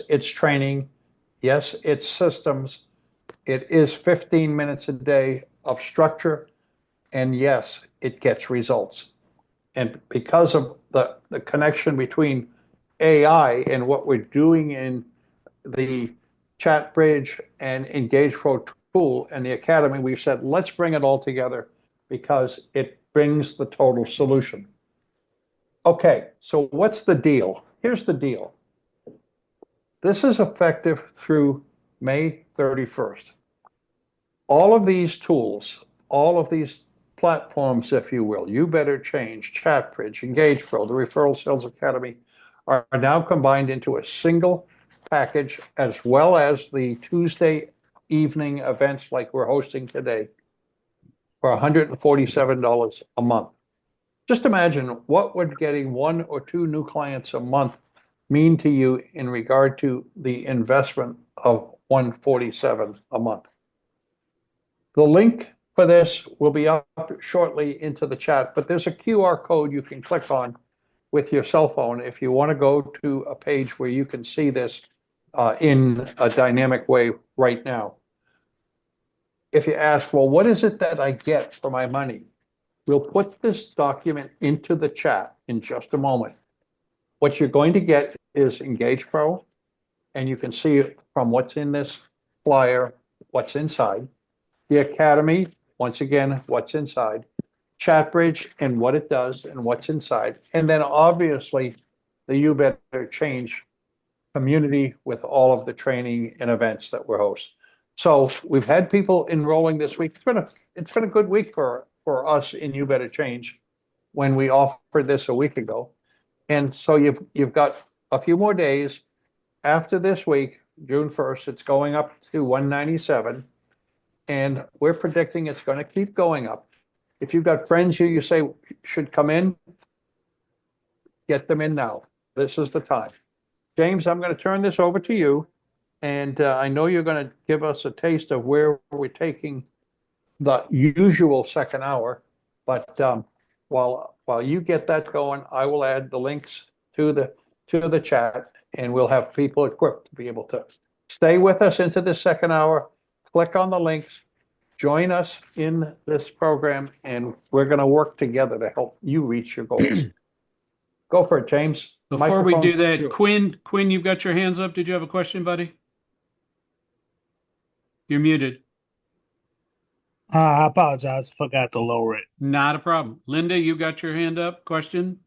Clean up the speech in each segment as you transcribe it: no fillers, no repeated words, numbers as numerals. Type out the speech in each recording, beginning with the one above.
it's training. Yes, it's systems. It is 15 minutes a day of structure. And yes, it gets results. And because of the connection between AI and what we're doing in the chat bridge and Engage Pro tool and the Academy, we've said, let's bring it all together because it brings the total solution. Okay, so what's the deal? Here's the deal. This is effective through May 31st. All of these tools, all of these platforms, if you will, You Better Change, ChatBridge, Engage Pro, the Referral Sales Academy, are now combined into a single package, as well as the Tuesday evening events like we're hosting today for $147 a month. Just imagine what would getting 1 or 2 new clients a month mean to you in regard to the investment of $147 a month. The link for this will be up shortly into the chat, but there's a QR code you can click on with your cell phone if you want to go to a page where you can see this in a dynamic way right now. If you ask, well, what is it that I get for my money? We'll put this document into the chat in just a moment. What you're going to get is Engage Pro, and you can see from what's in this flyer, what's inside. The Academy, once again, what's inside. ChatBridge and what it does and what's inside. And then obviously the You Better Change community with all of the training and events that we're hosting. So we've had people enrolling this week. It's been a good week for us in You Better Change when we offered this a week ago. And so you've got a few more days after this week, June 1st, it's going up to 197. And we're predicting it's going to keep going up. If you've got friends who you say should come in, get them in now. This is the time. James, I'm going to turn this over to you. And I know you're going to give us a taste of where we're taking the usual second hour. But while you get that going, I will add the links to the chat, and we'll have people equipped to be able to stay with us into the second hour. Click on the links, join us in this program, and we're going to work together to help you reach your goals. Go for it, James. Before we do that, Quinn, you've got your hands up. Did you have a question, buddy? You're muted. I apologize. Forgot to lower it. Not a problem. Linda, you got your hand up. Question?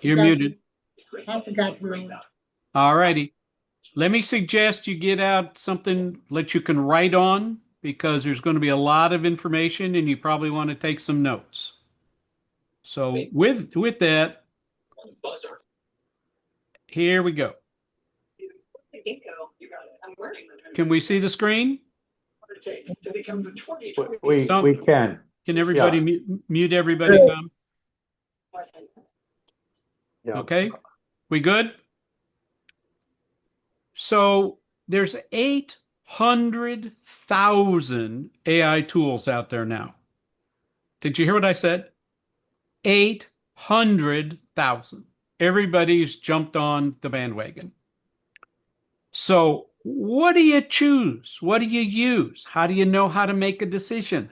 You're muted. I forgot to lower it. All righty. Let me suggest you get out something that you can write on, because there's going to be a lot of information and you probably want to take some notes. So with that, here we go. Can we see the screen? We can. Can everybody mute everybody? Yeah. Okay, we good? So there's 800,000 AI tools out there now. Did you hear what I said? 800,000. Everybody's jumped on the bandwagon. So what do you choose? What do you use? How do you know how to make a decision?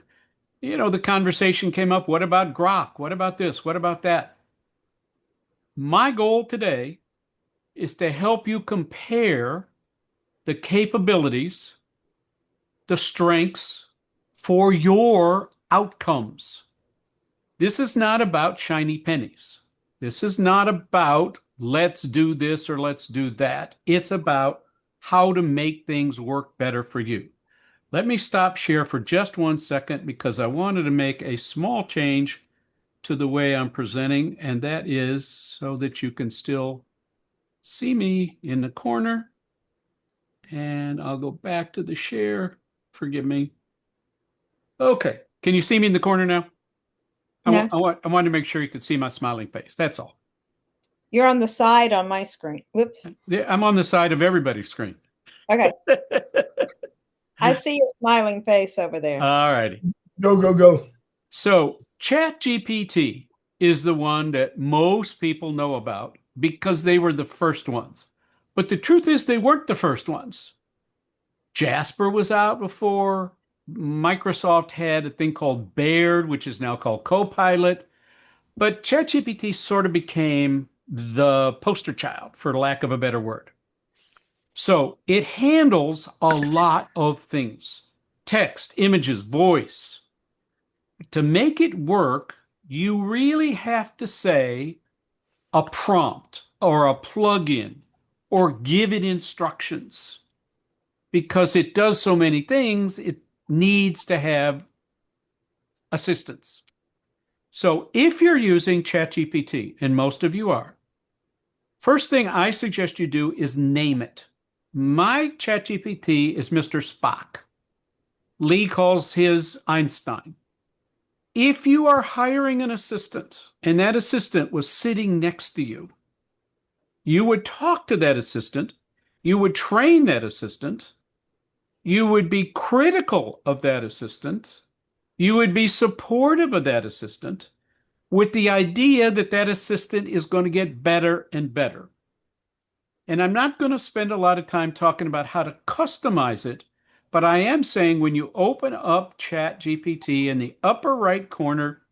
You know, the conversation came up, what about Grok? What about this? What about that? My goal today is to help you compare the capabilities, the strengths for your outcomes. This is not about shiny pennies. This is not about let's do this or let's do that. It's about how to make things work better for you. Let me stop share for just 1 second because I wanted to make a small change to the way I'm presenting, and that is so that you can still see me in the corner. And I'll go back to the share. Forgive me. Okay. Can you see me in the corner now? No. I wanted to make sure you could see my smiling face. That's all. You're on the side on my screen. Whoops. I'm on the side of everybody's screen. Okay. I see your smiling face over there. All righty. Go. So ChatGPT is the one that most people know about. because they were the first ones. But the truth is, they weren't the first ones. Jasper was out before. Microsoft had a thing called Baird, which is now called Copilot. But ChatGPT sort of became the poster child, for lack of a better word. So it handles a lot of things: text, images, voice. To make it work, you really have to say a prompt or a plugin or give it instructions. Because it does so many things, it needs to have assistance. So if you're using ChatGPT, and most of you are, first thing I suggest you do is name it. My ChatGPT is Mr. Spock. Lee calls his Einstein. If you are hiring an assistant and that assistant was sitting next to you, you would talk to that assistant, you would train that assistant, you would be critical of that assistant, you would be supportive of that assistant, with the idea that that assistant is going to get better and better. And I'm not going to spend a lot of time talking about how to customize it, but I am saying when you open up ChatGPT in the upper right corner,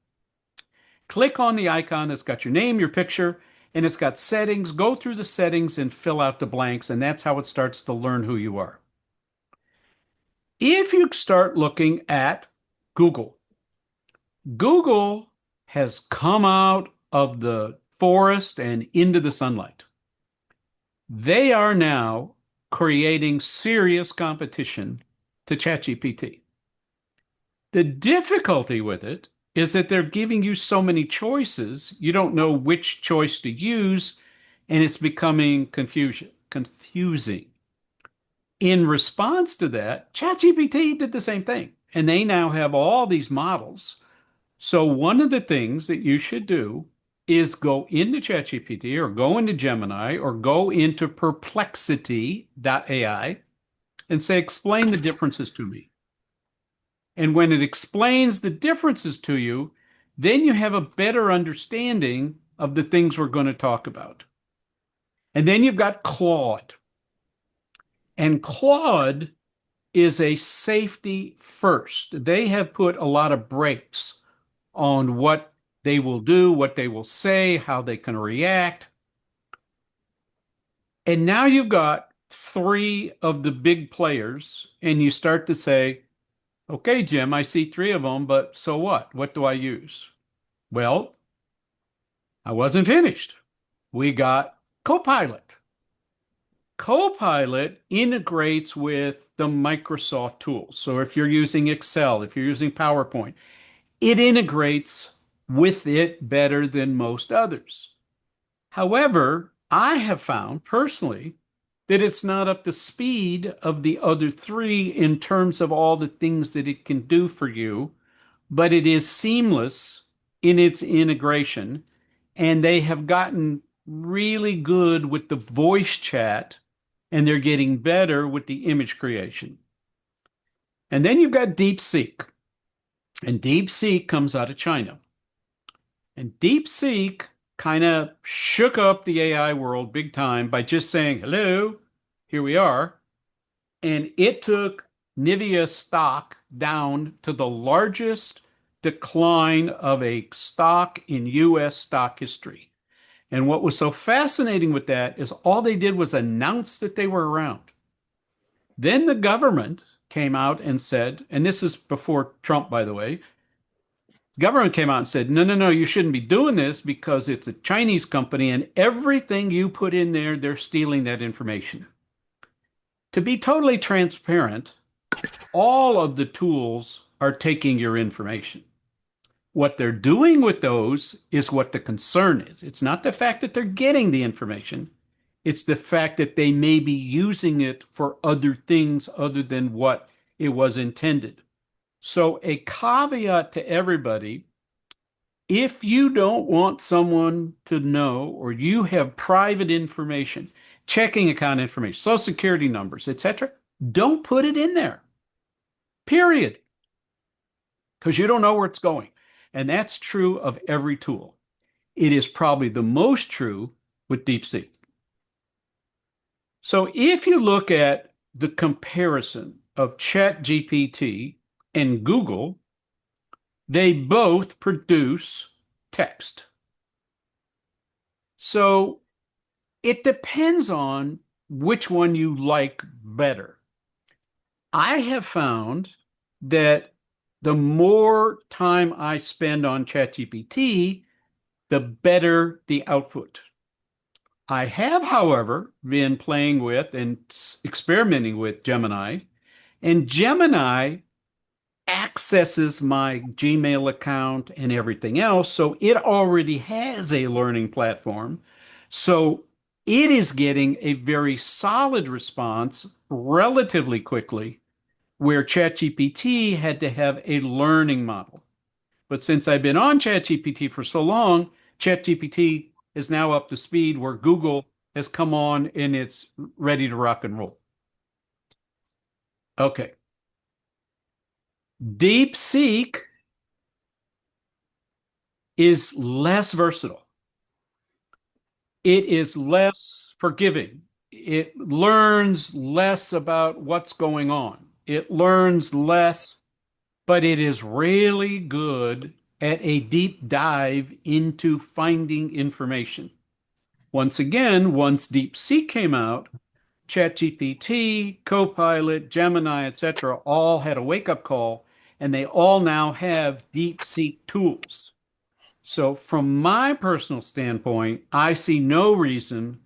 click on the icon that's got your name, your picture, and it's got settings. Go through the settings and fill out the blanks, and that's how it starts to learn who you are. If you start looking at Google, Google has come out of the forest and into the sunlight. They are now creating serious competition to ChatGPT. The difficulty with it is that they're giving you so many choices, you don't know which choice to use, and it's becoming confusing. In response to that, ChatGPT did the same thing, and they now have all these models. So one of the things that you should do is go into ChatGPT or go into Gemini or go into perplexity.ai and say, explain the differences to me. And when it explains the differences to you, then you have a better understanding of the things we're going to talk about. And then you've got Claude. And Claude is a safety first. They have put a lot of brakes on what they will do, what they will say, how they can react. And now you've got three of the big players, and you start to say, okay, Jim, I see three of them, but so what? What do I use? Well, I wasn't finished. We got Copilot. Copilot integrates with the Microsoft tools. So if you're using Excel, if you're using PowerPoint, it integrates with it better than most others. However, I have found personally that it's not up to speed of the other three in terms of all the things that it can do for you, but it is seamless in its integration, and they have gotten really good with the voice chat, and they're getting better with the image creation. And then you've got DeepSeek, and DeepSeek comes out of China. And DeepSeek kind of shook up the AI world big time by just saying, hello, here we are. And it took Nvidia stock down to the largest decline of a stock in US stock history. And what was so fascinating with that is all they did was announce that they were around. Then the government came out and said, and this is before Trump, by the way, government came out and said, no, no, no, you shouldn't be doing this because it's a Chinese company and everything you put in there, they're stealing that information. To be totally transparent, all of the tools are taking your information. What they're doing with those is what the concern is. It's not the fact that they're getting the information. It's the fact that they may be using it for other things other than what it was intended. So a caveat to everybody, if you don't want someone to know or you have private information, checking account information, social security numbers, etc., don't put it in there. Period. Because you don't know where it's going. And that's true of every tool. It is probably the most true with DeepSeek. So if you look at the comparison of ChatGPT and Google, they both produce text. So it depends on which one you like better. I have found that the more time I spend on ChatGPT, the better the output. I have, however, been playing with and experimenting with Gemini, and Gemini accesses my Gmail account and everything else. So it already has a learning platform. So it is getting a very solid response relatively quickly, where ChatGPT had to have a learning model. But since I've been on ChatGPT for so long, ChatGPT is now up to speed where Google has come on and it's ready to rock and roll. Okay. DeepSeek is less versatile. It is less forgiving. It learns less about what's going on. It learns less, but it is really good at a deep dive into finding information. Once again, once DeepSeek came out, ChatGPT, Copilot, Gemini, etc., all had a wake-up call, and they all now have DeepSeek tools. So, from my personal standpoint, I see no reason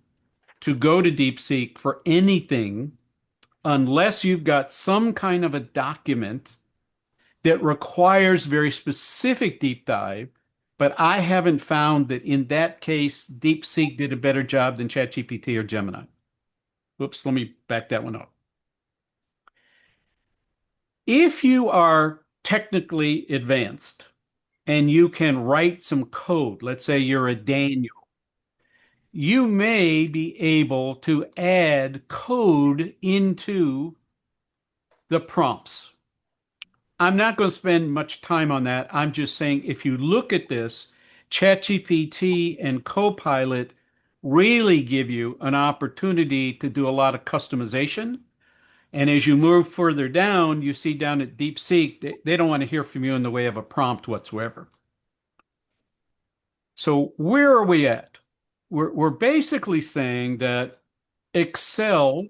to go to DeepSeek for anything unless you've got some kind of a document that requires very specific deep dive. But I haven't found that in that case, DeepSeek did a better job than ChatGPT or Gemini. Whoops, let me back that one up. If you are technically advanced and you can write some code, let's say you're a Daniel, you may be able to add code into the prompts. I'm not going to spend much time on that. I'm just saying if you look at this, ChatGPT and Copilot really give you an opportunity to do a lot of customization. And as you move further down, you see down at DeepSeek, they don't want to hear from you in the way of a prompt whatsoever. So where are we at? We're basically saying that Excel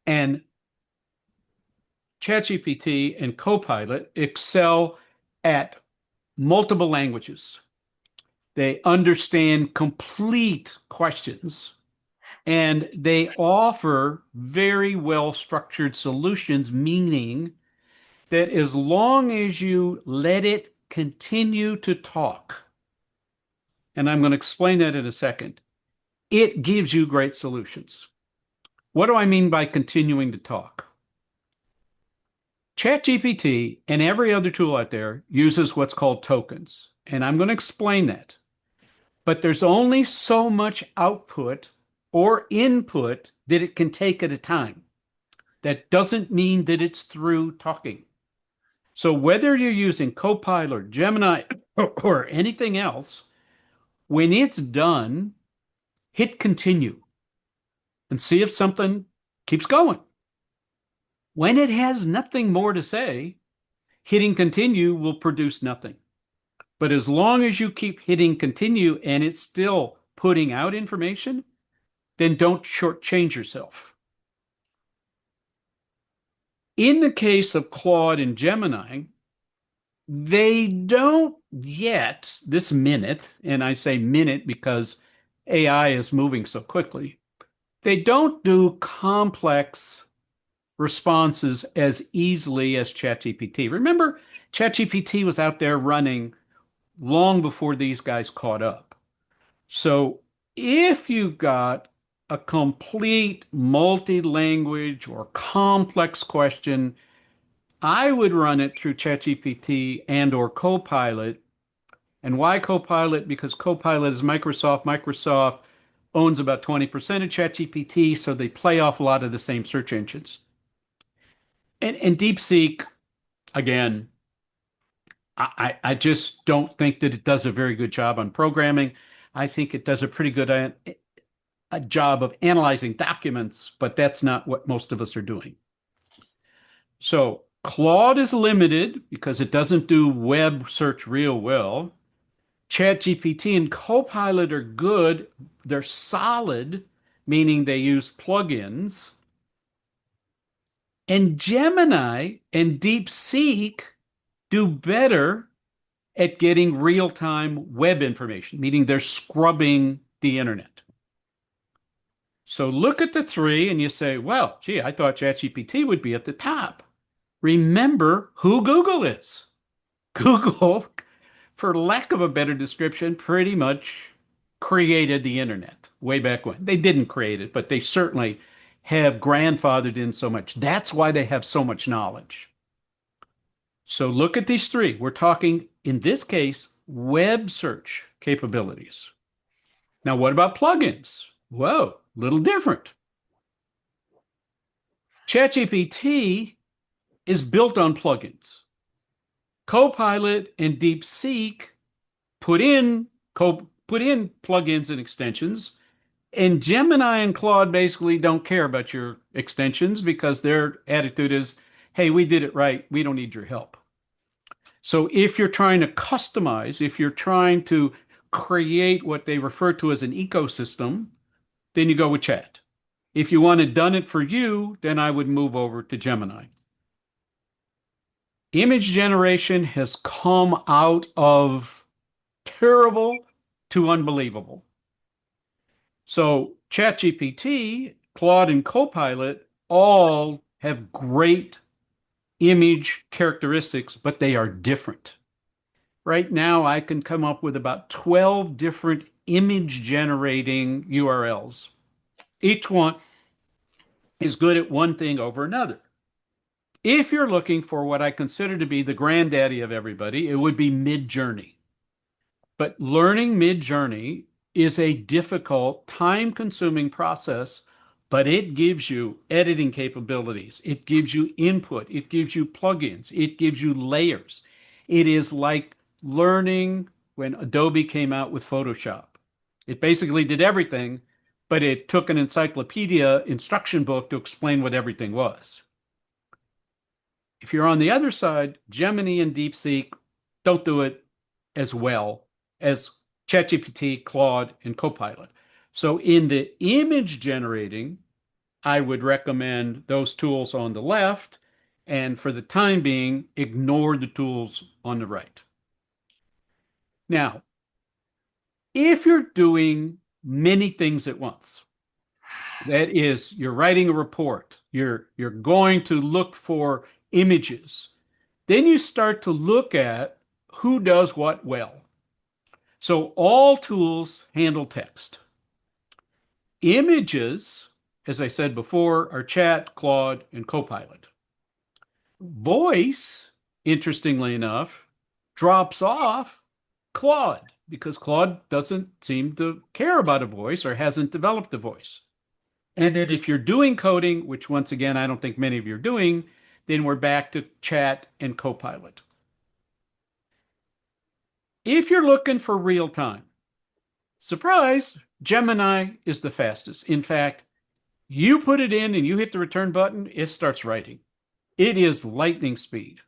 and ChatGPT and Copilot excel at multiple languages. They understand complete questions and they offer very well structured solutions, meaning that as long as you let it continue to talk, and I'm going to explain that in a second, it gives you great solutions. What do I mean by continuing to talk? ChatGPT and every other tool out there uses what's called tokens, and I'm going to explain that. But there's only so much output or input that it can take at a time. That doesn't mean that it's through talking. So whether you're using Copilot, Gemini, or anything else, when it's done, hit continue and see if something keeps going. When it has nothing more to say, hitting continue will produce nothing. But as long as you keep hitting continue and it's still putting out information, then don't shortchange yourself. In the case of Claude and Gemini, they don't yet, this minute, and I say minute because AI is moving so quickly, they don't do complex responses as easily as ChatGPT. Remember, ChatGPT was out there running long before these guys caught up. So if you've got a complete multi-language or complex question, I would run it through ChatGPT and or Copilot. And why Copilot? Because Copilot is Microsoft. Microsoft owns about 20% of ChatGPT, so they play off a lot of the same search engines. And DeepSeek, again, I just don't think that it does a very good job on programming. I think it does a pretty good a job of analyzing documents, but that's not what most of us are doing. So Claude is limited because it doesn't do web search real well. ChatGPT and Copilot are good. They're solid, meaning they use plugins. And Gemini and DeepSeek do better at getting real-time web information, meaning they're scrubbing the internet. So look at the three and you say, well, gee, I thought ChatGPT would be at the top. Remember who Google is. Google, for lack of a better description, pretty much created the internet way back when. They didn't create it, but they certainly have grandfathered in so much. That's why they have so much knowledge. So look at these three. We're talking, in this case, web search capabilities. Now, what about plugins? Whoa, little different. ChatGPT is built on plugins. Copilot and DeepSeek put in plugins and extensions, and Gemini and Claude basically don't care about your extensions because their attitude is, hey, we did it right. We don't need your help. So if you're trying to customize, if you're trying to create what they refer to as an ecosystem, then you go with Chat. If you want it done it for you, then I would move over to Gemini. Image generation has come out of terrible to unbelievable. So ChatGPT, Claude, and Copilot all have great image characteristics, but they are different. Right now, I can come up with about 12 different image generating URLs. Each one is good at one thing over another. If you're looking for what I consider to be the granddaddy of everybody, it would be Midjourney. But learning Midjourney is a difficult, time-consuming process, but it gives you editing capabilities. It gives you input. It gives you plugins. It gives you layers. It is like learning when Adobe came out with Photoshop. It basically did everything, but it took an encyclopedia instruction book to explain what everything was. If you're on the other side, Gemini and DeepSeek don't do it as well as ChatGPT, Claude, and Copilot. So in the image generating, I would recommend those tools on the left, and for the time being, ignore the tools on the right. Now, if you're doing many things at once, that is, you're writing a report, you're going to look for images, then you start to look at who does what well. So all tools handle text. Images, as I said before, are Chat, Claude, and Copilot. Voice, interestingly enough, drops off Claude because Claude doesn't seem to care about a voice or hasn't developed a voice. And then if you're doing coding, which once again, I don't think many of you are doing, then we're back to Chat and Copilot. If you're looking for real time, surprise, Gemini is the fastest. In fact, you put it in and you hit the return button, it starts writing. It is lightning speed.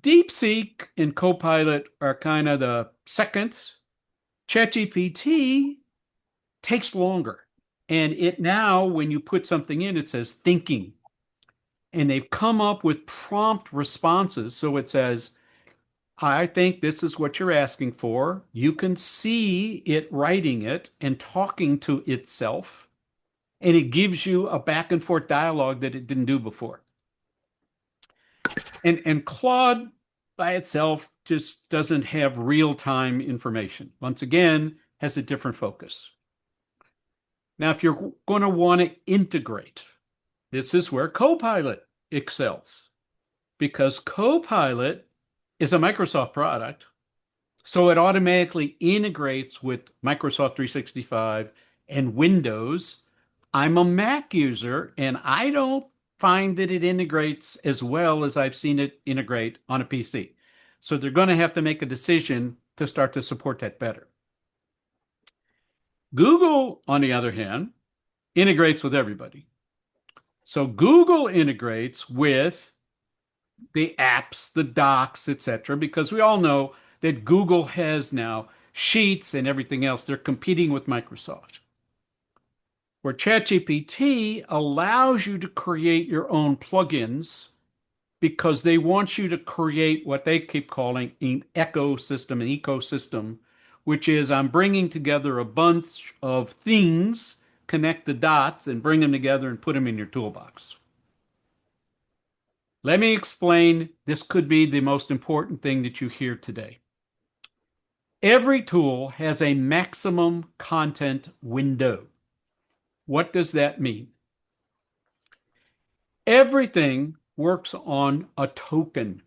DeepSeek and Copilot are kind of the second. ChatGPT takes longer. And it now, when you put something in, it says thinking. And they've come up with prompt responses. So it says, I think this is what you're asking for. You can see it writing it and talking to itself. And it gives you a back and forth dialogue that it didn't do before. And Claude by itself just doesn't have real-time information. Once again, has a different focus. Now, if you're going to want to integrate, this is where Copilot excels. Because Copilot is a Microsoft product, so it automatically integrates with Microsoft 365 and Windows. I'm a Mac user, and I don't find that it integrates as well as I've seen it integrate on a PC. So they're going to have to make a decision to start to support that better. Google, on the other hand, integrates with everybody. So Google integrates with the apps, the docs, etc., because we all know that Google has now Sheets and everything else. They're competing with Microsoft. Where ChatGPT allows you to create your own plugins because they want you to create what they keep calling an ecosystem, which is I'm bringing together a bunch of things, connect the dots, and bring them together and put them in your toolbox. Let me explain. This could be the most important thing that you hear today. Every tool has a maximum content window. What does that mean? Everything works on a token.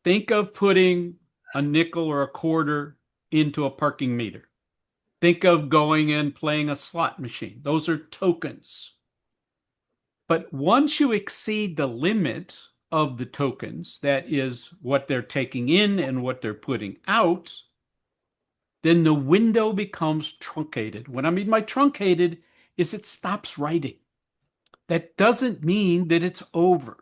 Think of putting a nickel or a quarter into a parking meter. Think of going and playing a slot machine. Those are tokens. But once you exceed the limit of the tokens, that is what they're taking in and what they're putting out, then the window becomes truncated. What I mean by truncated is it stops writing. That doesn't mean that it's over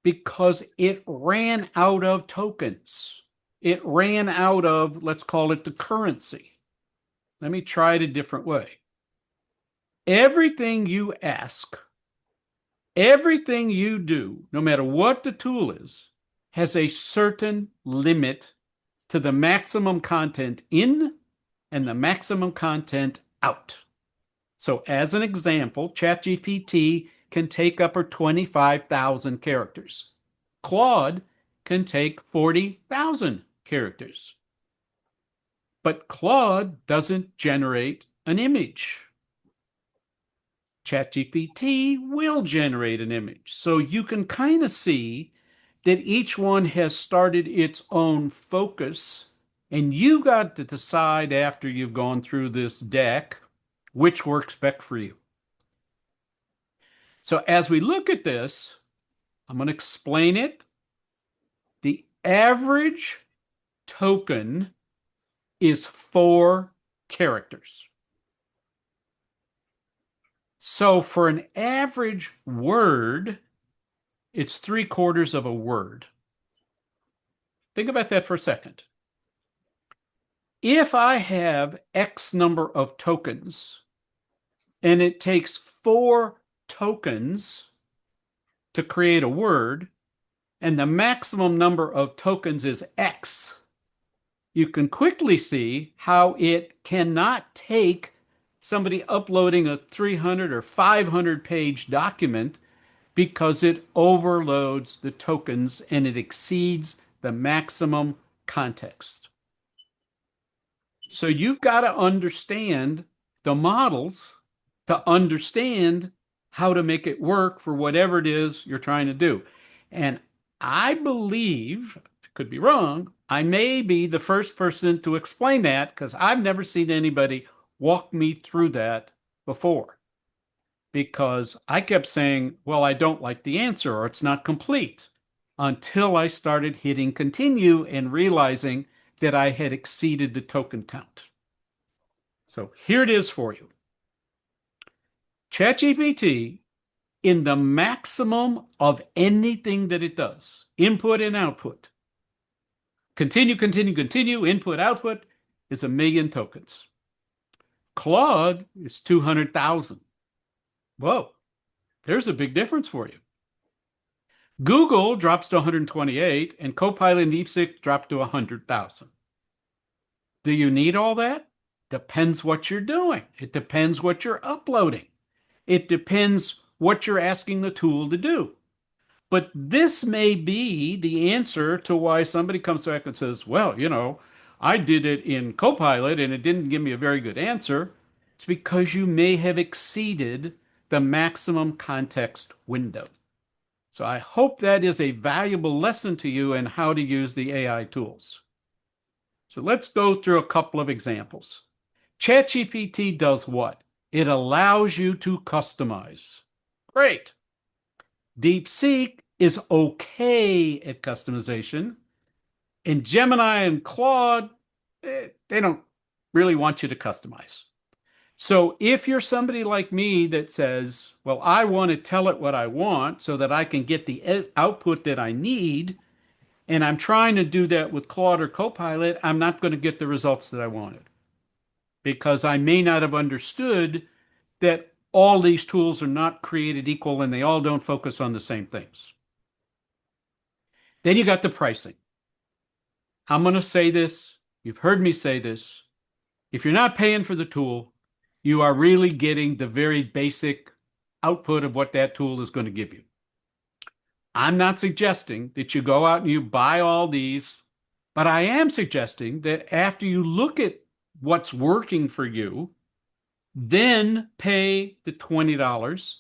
because it ran out of tokens. It ran out of, let's call it the currency. Let me try it a different way. Everything you ask, everything you do, no matter what the tool is, has a certain limit to the maximum content in and the maximum content out. So as an example, ChatGPT can take up to 25,000 characters. Claude can take 40,000 characters. But Claude doesn't generate an image. ChatGPT will generate an image. So you can kind of see that each one has started its own focus, and you got to decide after you've gone through this deck which works best for you. So as we look at this, I'm going to explain it. The average token is 4 characters. So for an average word, it's 3/4 of a word. Think about that for a second. If I have X number of tokens and it takes 4 tokens to create a word, and the maximum number of tokens is X, you can quickly see how it cannot take somebody uploading a 300 or 500 page document because it overloads the tokens and it exceeds the maximum context. So you've got to understand the models to understand how to make it work for whatever it is you're trying to do. And I believe, I could be wrong, I may be the first person to explain that because I've never seen anybody walk me through that before. Because I kept saying, well, I don't like the answer or it's not complete until I started hitting continue and realizing that I had exceeded the token count. So here it is for you. ChatGPT, in the maximum of anything that it does, input and output, continue, input, output, is 1 million tokens. Claude is 200,000. Whoa, there's a big difference for you. Google drops to 128, and Copilot and DeepSeek drop to 100,000. Do you need all that? Depends what you're doing. It depends what you're uploading. It depends what you're asking the tool to do. But this may be the answer to why somebody comes back and says, well, I did it in Copilot and it didn't give me a very good answer. It's because you may have exceeded the maximum context window. So I hope that is a valuable lesson to you in how to use the AI tools. So let's go through a couple of examples. ChatGPT does what? It allows you to customize. Great. DeepSeek is okay at customization. And Gemini and Claude, they don't really want you to customize. So if you're somebody like me that says, well, I want to tell it what I want so that I can get the output that I need, and I'm trying to do that with Claude or Copilot, I'm not going to get the results that I wanted because I may not have understood that all these tools are not created equal and they all don't focus on the same things. Then you got the pricing. I'm going to say this. You've heard me say this. If you're not paying for the tool, you are really getting the very basic output of what that tool is going to give you. I'm not suggesting that you go out and you buy all these, but I am suggesting that after you look at what's working for you, then pay the $20.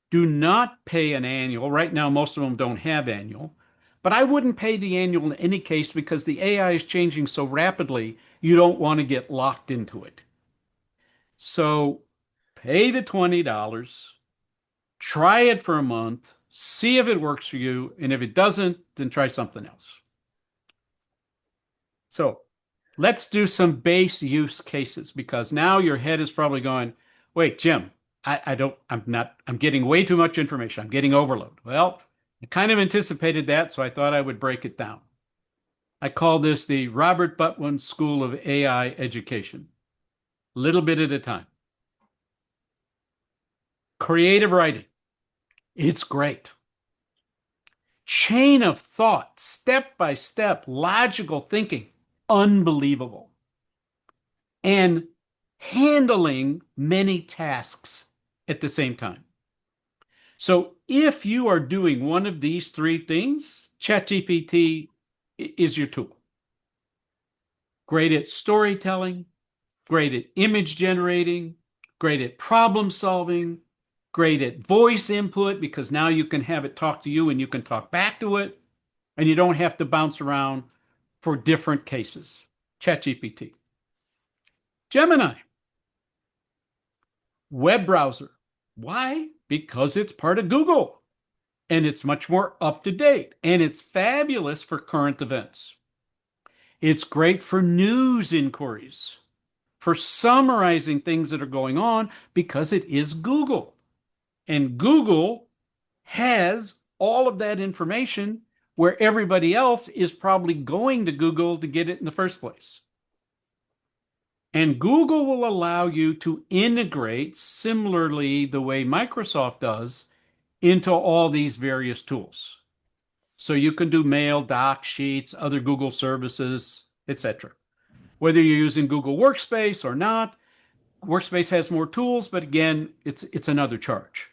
Do not pay an annual. Right now, most of them don't have annual, but I wouldn't pay the annual in any case because the AI is changing so rapidly, you don't want to get locked into it. So pay the $20, try it for a month, see if it works for you, and if it doesn't, then try something else. So let's do some base use cases because now your head is probably going, wait, Jim, I'm getting way too much information. I'm getting overload. Well, I kind of anticipated that, so I thought I would break it down. I call this the Robert Butwin School of AI Education. Little bit at a time. Creative writing. It's great. Chain of thought, step by step, logical thinking. Unbelievable. And handling many tasks at the same time. So if you are doing one of these three things, ChatGPT is your tool. Great at storytelling, great at image generating, great at problem solving, great at voice input because now you can have it talk to you and you can talk back to it and you don't have to bounce around for different cases. ChatGPT. Gemini. Web browser. Why? Because it's part of Google and it's much more up to date and it's fabulous for current events. It's great for news inquiries, for summarizing things that are going on because it is Google. And Google has all of that information where everybody else is probably going to Google to get it in the first place. And Google will allow you to integrate similarly the way Microsoft does into all these various tools. So you can do mail, doc, sheets, other Google services, etc. Whether you're using Google Workspace or not, Workspace has more tools, but again, it's another charge.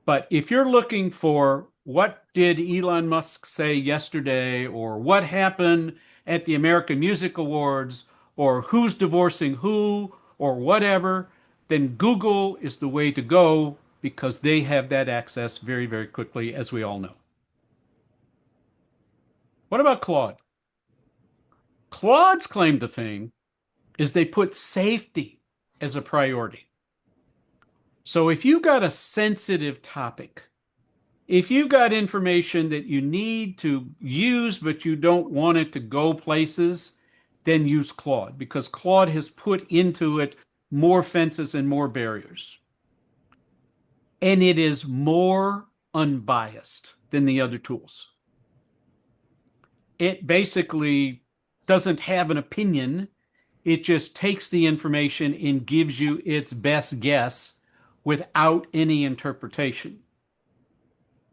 But if you're looking for what did Elon Musk say yesterday, or what happened at the American Music Awards, or who's divorcing who, or whatever, then Google is the way to go because they have that access very, very quickly, as we all know. What about Claude? Claude's claim to fame is they put safety as a priority. So if you got a sensitive topic, if you've got information that you need to use, but you don't want it to go places, then use Claude because Claude has put into it more fences and more barriers. And it is more unbiased than the other tools. It basically doesn't have an opinion. It just takes the information and gives you its best guess without any interpretation.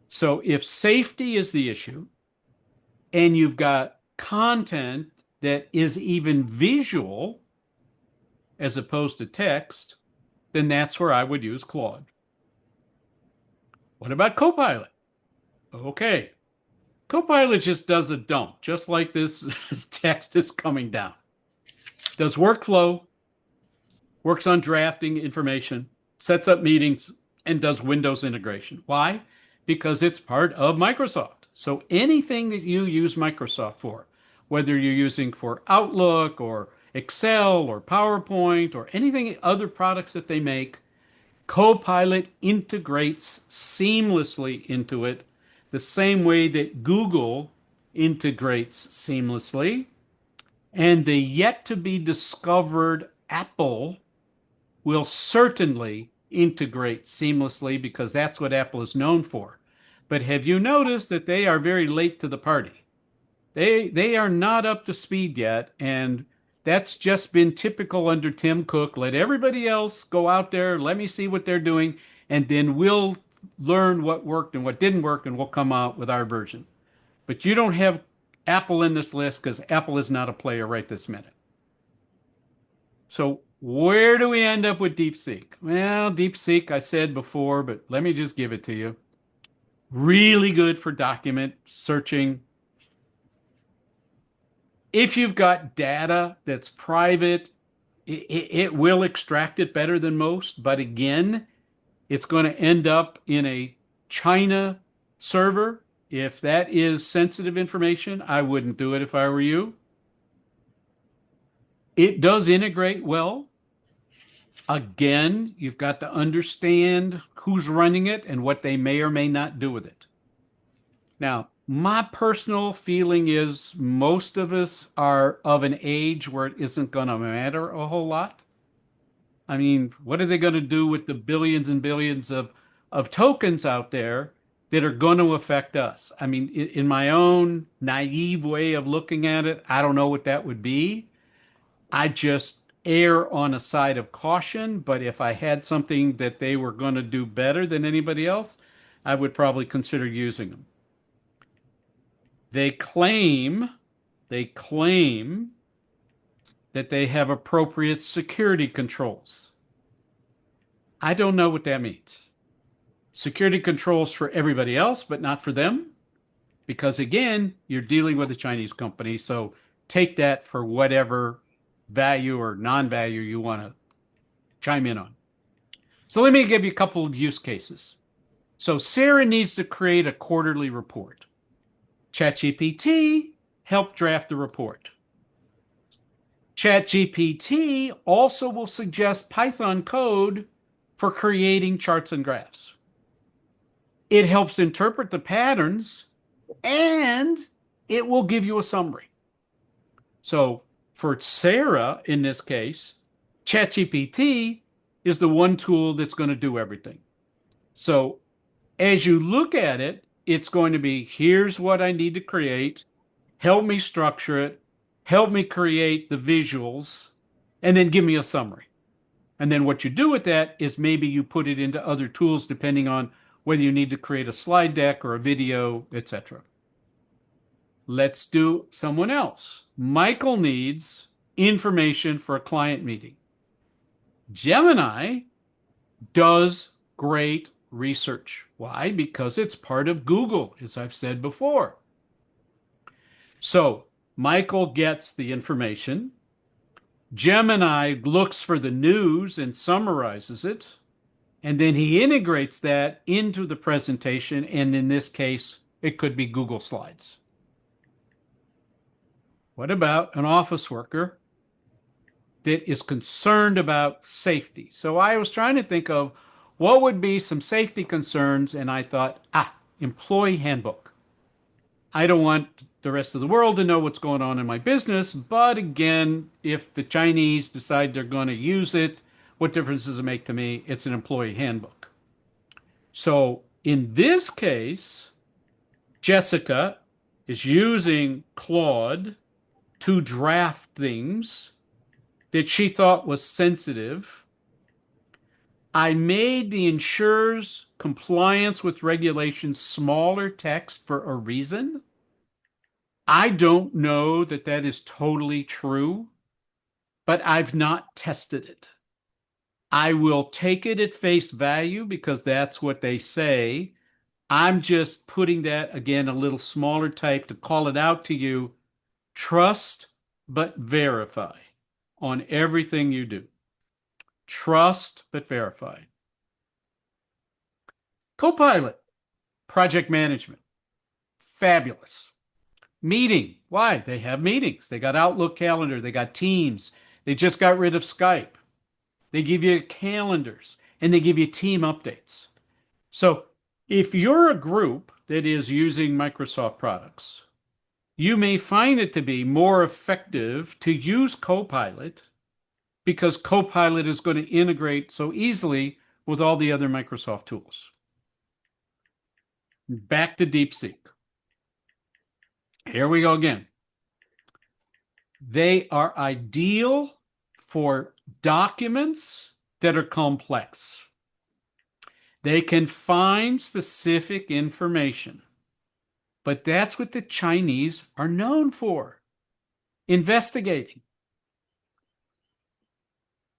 So if safety is the issue and you've got content that is even visual as opposed to text, then that's where I would use Claude. What about Copilot? Okay. Copilot just does a dump, just like this text is coming down. Does workflow, works on drafting information, sets up meetings, and does Windows integration. Why? Because it's part of Microsoft. So anything that you use Microsoft for, whether you're using for Outlook or Excel or PowerPoint or anything other products that they make, Copilot integrates seamlessly into it the same way that Google integrates seamlessly. And the yet to be discovered Apple will certainly integrate seamlessly because that's what Apple is known for. But have you noticed that they are very late to the party? They are not up to speed yet, and that's just been typical under Tim Cook. Let everybody else go out there, let me see what they're doing, and then we'll learn what worked and what didn't work, and we'll come out with our version. But you don't have Apple in this list because Apple is not a player right this minute. So where do we end up with DeepSeek? Well, DeepSeek, I said before, but let me just give it to you. Really good for document searching. If you've got data that's private, it will extract it better than most. But again, it's going to end up in a China server. If that is sensitive information, I wouldn't do it if I were you. It does integrate well. Again, you've got to understand who's running it and what they may or may not do with it. Now, my personal feeling is most of us are of an age where it isn't going to matter a whole lot. I mean, what are they going to do with the billions and billions of tokens out there that are going to affect us? I mean, in my own naive way of looking at it, I don't know what that would be. I just err on a side of caution, but if I had something that they were going to do better than anybody else, I would probably consider using them. They claim that they have appropriate security controls. I don't know what that means. Security controls for everybody else, but not for them. Because again, you're dealing with a Chinese company, so take that for whatever value or non-value you want to chime in on. So let me give you a couple of use cases. So Sarah needs to create a quarterly report. ChatGPT helped draft the report. ChatGPT also will suggest Python code for creating charts and graphs. It helps interpret the patterns and it will give you a summary. So for Sarah, in this case, ChatGPT is the one tool that's going to do everything. So as you look at it, it's going to be, here's what I need to create, help me structure it, help me create the visuals, and then give me a summary. And then what you do with that is maybe you put it into other tools depending on whether you need to create a slide deck or a video, etc. Let's do someone else. Michael needs information for a client meeting. Gemini does great research. Why? Because it's part of Google, as I've said before. So Michael gets the information. Gemini looks for the news and summarizes it. And then he integrates that into the presentation. And in this case, it could be Google Slides. What about an office worker that is concerned about safety? So I was trying to think of what would be some safety concerns, and I thought, employee handbook. I don't want the rest of the world to know what's going on in my business, but again, if the Chinese decide they're going to use it, what difference does it make to me? It's an employee handbook. So in this case, Jessica is using Claude to draft things that she thought was sensitive. I made the insurer's compliance with regulations smaller text for a reason. I don't know that that is totally true, but I've not tested it. I will take it at face value because that's what they say. I'm just putting that, again, a little smaller type to call it out to you. Trust, but verify on everything you do. Trust, but verify. Copilot, project management, fabulous. Meeting, why? They have meetings. They got Outlook calendar. They got Teams. They just got rid of Skype. They give you calendars and they give you team updates. So if you're a group that is using Microsoft products, you may find it to be more effective to use Copilot because Copilot is going to integrate so easily with all the other Microsoft tools. Back to DeepSeek. Here we go again. They are ideal for documents that are complex. They can find specific information, but that's what the Chinese are known for, investigating.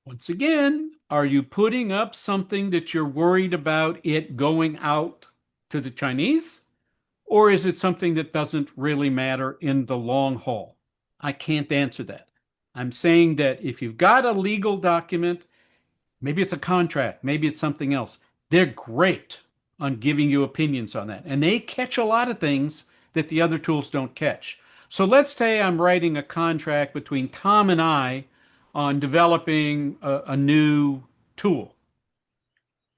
Once again, are you putting up something that you're worried about it going out to the Chinese? Or is it something that doesn't really matter in the long haul? I can't answer that. I'm saying that if you've got a legal document, maybe it's a contract, maybe it's something else, they're great on giving you opinions on that. And they catch a lot of things that the other tools don't catch. So let's say I'm writing a contract between Tom and I on developing a new tool.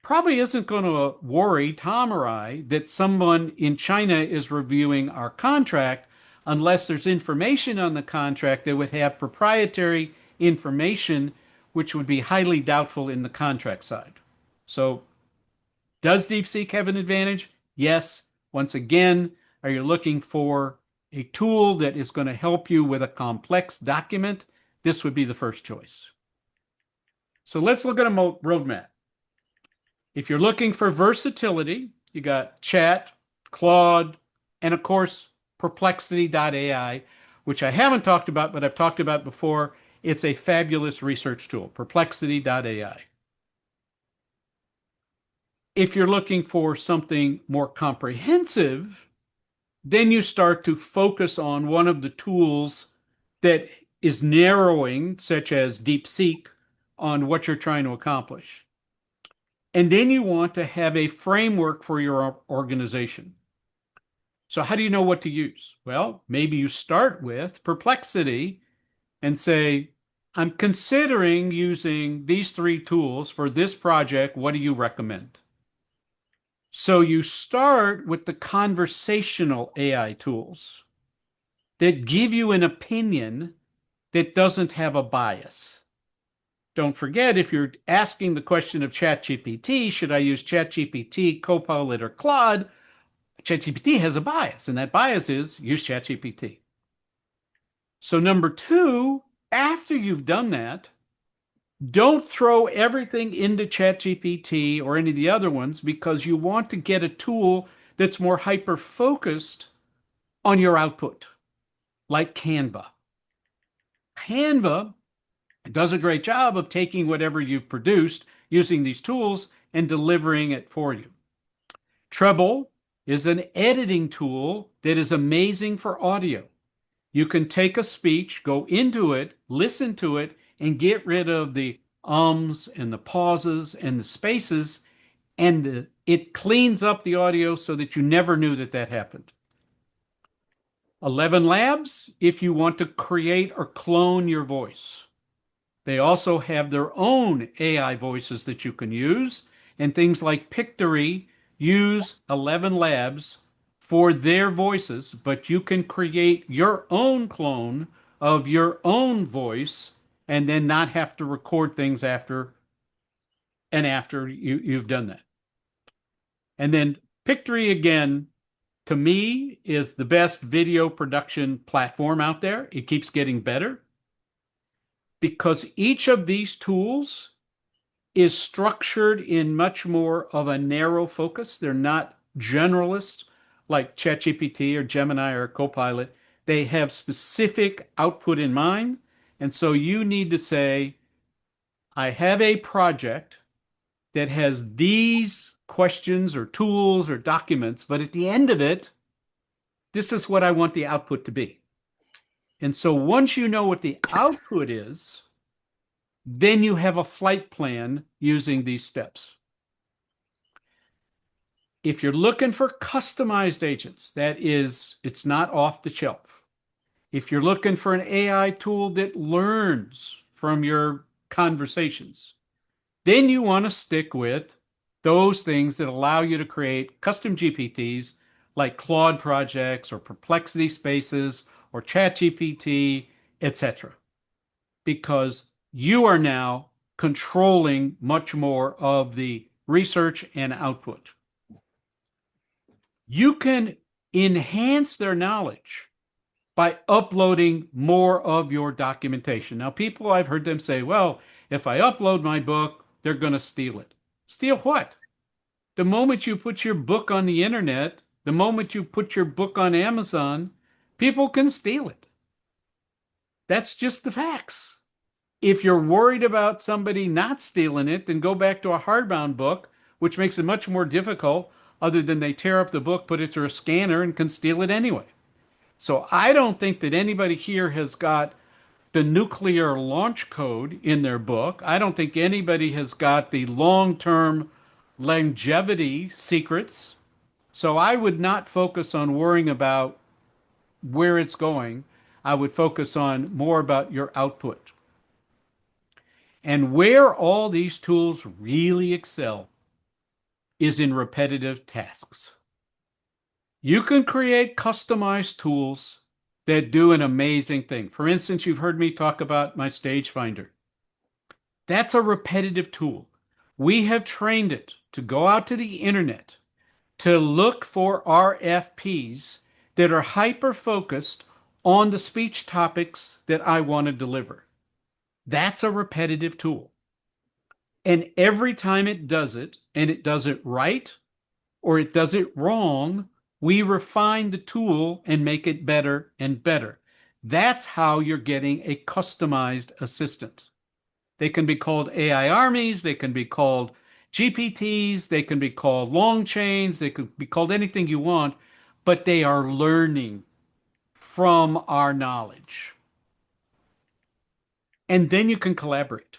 Probably isn't going to worry Tom or I that someone in China is reviewing our contract unless there's information on the contract that would have proprietary information, which would be highly doubtful in the contract side. So, does DeepSeek have an advantage? Yes. Once again, are you looking for a tool that is going to help you with a complex document? This would be the first choice. So let's look at a roadmap. If you're looking for versatility, you got Chat, Claude, and of course, Perplexity.ai, which I haven't talked about, but I've talked about before. It's a fabulous research tool, Perplexity.ai. If you're looking for something more comprehensive, then you start to focus on one of the tools that is narrowing, such as DeepSeek, on what you're trying to accomplish. And then you want to have a framework for your organization. So how do you know what to use? Well, maybe you start with Perplexity and say, I'm considering using these 3 tools for this project. What do you recommend? So you start with the conversational AI tools that give you an opinion that doesn't have a bias. Don't forget, if you're asking the question of ChatGPT, should I use ChatGPT, Copilot, or Claude? ChatGPT has a bias, and that bias is use ChatGPT. So number 2, after you've done that, don't throw everything into ChatGPT or any of the other ones because you want to get a tool that's more hyper-focused on your output, like Canva. Canva does a great job of taking whatever you've produced using these tools and delivering it for you. Treble is an editing tool that is amazing for audio. You can take a speech, go into it, listen to it, and get rid of the ums and the pauses and the spaces, and it cleans up the audio so that you never knew that that happened. 11 Labs, if you want to create or clone your voice. They also have their own AI voices that you can use, and things like Pictory use 11 Labs for their voices, but you can create your own clone of your own voice and then not have to record things after you've done that. And then Pictory, again, to me, is the best video production platform out there. It keeps getting better because each of these tools is structured in much more of a narrow focus. They're not generalists like ChatGPT or Gemini or Copilot. They have specific output in mind. And so you need to say, I have a project that has these questions or tools or documents, but at the end of it, this is what I want the output to be. And so once you know what the output is, then you have a flight plan using these steps. If you're looking for customized agents, it's not off the shelf. If you're looking for an AI tool that learns from your conversations, then you want to stick with those things that allow you to create custom GPTs like Claude projects or Perplexity Spaces or ChatGPT, etc. Because you are now controlling much more of the research and output. You can enhance their knowledge by uploading more of your documentation. Now, people, I've heard them say, well, if I upload my book, they're going to steal it. Steal what? The moment you put your book on the internet, the moment you put your book on Amazon, people can steal it. That's just the facts. If you're worried about somebody not stealing it, then go back to a hardbound book, which makes it much more difficult, other than they tear up the book, put it through a scanner, and can steal it anyway. So I don't think that anybody here has got the nuclear launch code in their book. I don't think anybody has got the long-term longevity secrets. So I would not focus on worrying about where it's going. I would focus on more about your output. And where all these tools really excel is in repetitive tasks. You can create customized tools that do an amazing thing. For instance, you've heard me talk about my stage finder. That's a repetitive tool. We have trained it to go out to the internet to look for RFPs that are hyper-focused on the speech topics that I want to deliver. That's a repetitive tool. And every time it does it, and it does it right or it does it wrong, we refine the tool and make it better and better. That's how you're getting a customized assistant. They can be called AI armies, they can be called GPTs, they can be called long chains, they could be called anything you want, but they are learning from our knowledge. And then you can collaborate.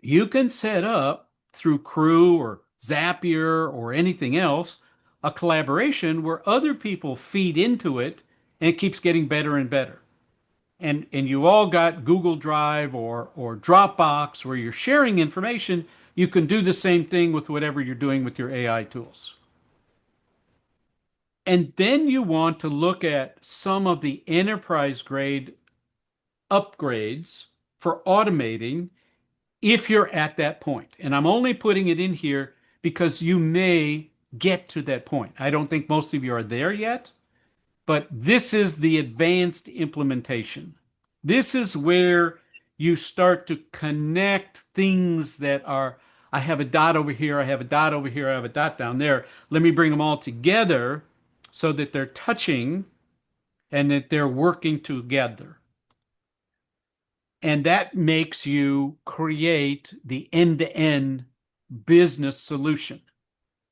You can set up through Crew or Zapier or anything else a collaboration where other people feed into it and it keeps getting better and better. And you all got Google Drive or Dropbox where you're sharing information. You can do the same thing with whatever you're doing with your AI tools. And then you want to look at some of the enterprise grade upgrades for automating if you're at that point. And I'm only putting it in here because you may get to that point. I don't think most of you are there yet, but this is the advanced implementation. This is where you start to connect things that are, I have a dot over here, I have a dot over here, I have a dot down there. Let me bring them all together so that they're touching and that they're working together. And that makes you create the end-to-end business solution.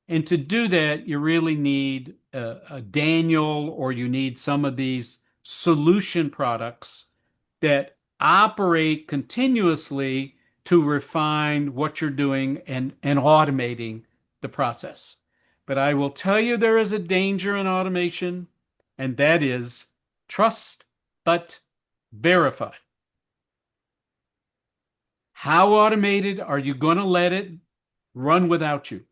And to do that, you really need a Daniel, or you need some of these solution products that operate continuously to refine what you're doing and automating the process. But I will tell you there is a danger in automation, and that is trust but verify. How automated are you going to let it run without you?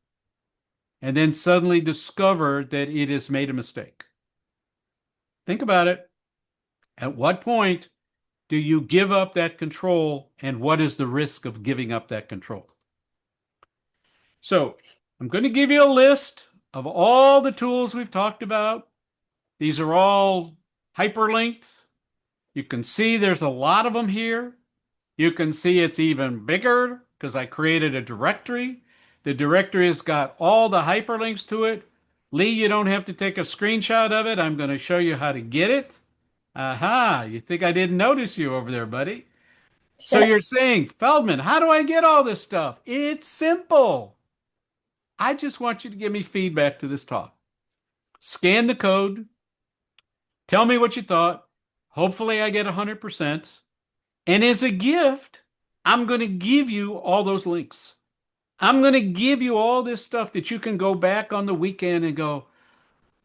And then suddenly discover that it has made a mistake. Think about it. At what point do you give up that control, and what is the risk of giving up that control? So I'm going to give you a list of all the tools we've talked about. These are all hyperlinked. You can see there's a lot of them here. You can see it's even bigger because I created a directory. The directory has got all the hyperlinks to it. Lee, you don't have to take a screenshot of it. I'm going to show you how to get it. Aha, you think I didn't notice you over there, buddy? So you're saying, Feldman, how do I get all this stuff? It's simple. I just want you to give me feedback to this talk. Scan the code. Tell me what you thought. Hopefully I get 100%. And as a gift, I'm going to give you all those links. I'm going to give you all this stuff that you can go back on the weekend and go,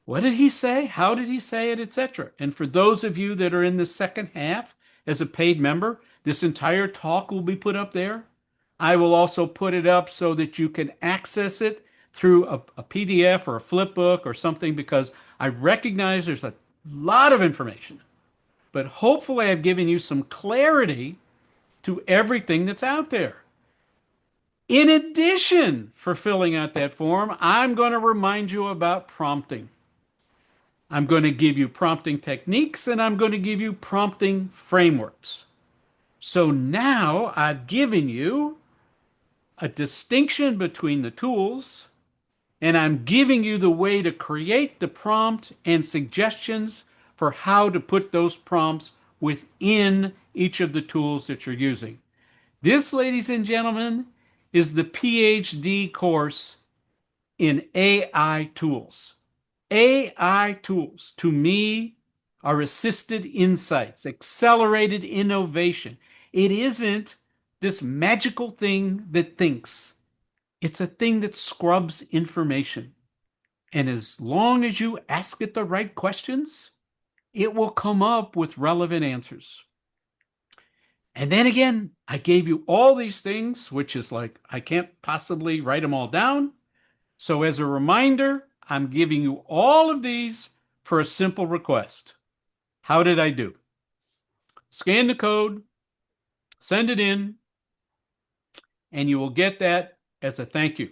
what did he say? How did he say it, etc. And for those of you that are in the second half as a paid member, this entire talk will be put up there. I will also put it up so that you can access it through a PDF or a flip book or something, because I recognize there's a lot of information. But hopefully I've given you some clarity to everything that's out there. In addition, for filling out that form, I'm going to remind you about prompting. I'm going to give you prompting techniques and I'm going to give you prompting frameworks. So now I've given you a distinction between the tools, and I'm giving you the way to create the prompt and suggestions for how to put those prompts within each of the tools that you're using. This, ladies and gentlemen, is the PhD course in AI tools. AI tools, to me, are assisted insights, accelerated innovation. It isn't this magical thing that thinks. It's a thing that scrubs information. And as long as you ask it the right questions, it will come up with relevant answers. And then again, I gave you all these things, which is like, I can't possibly write them all down. So as a reminder, I'm giving you all of these for a simple request. How did I do? Scan the code, send it in, and you will get that as a thank you.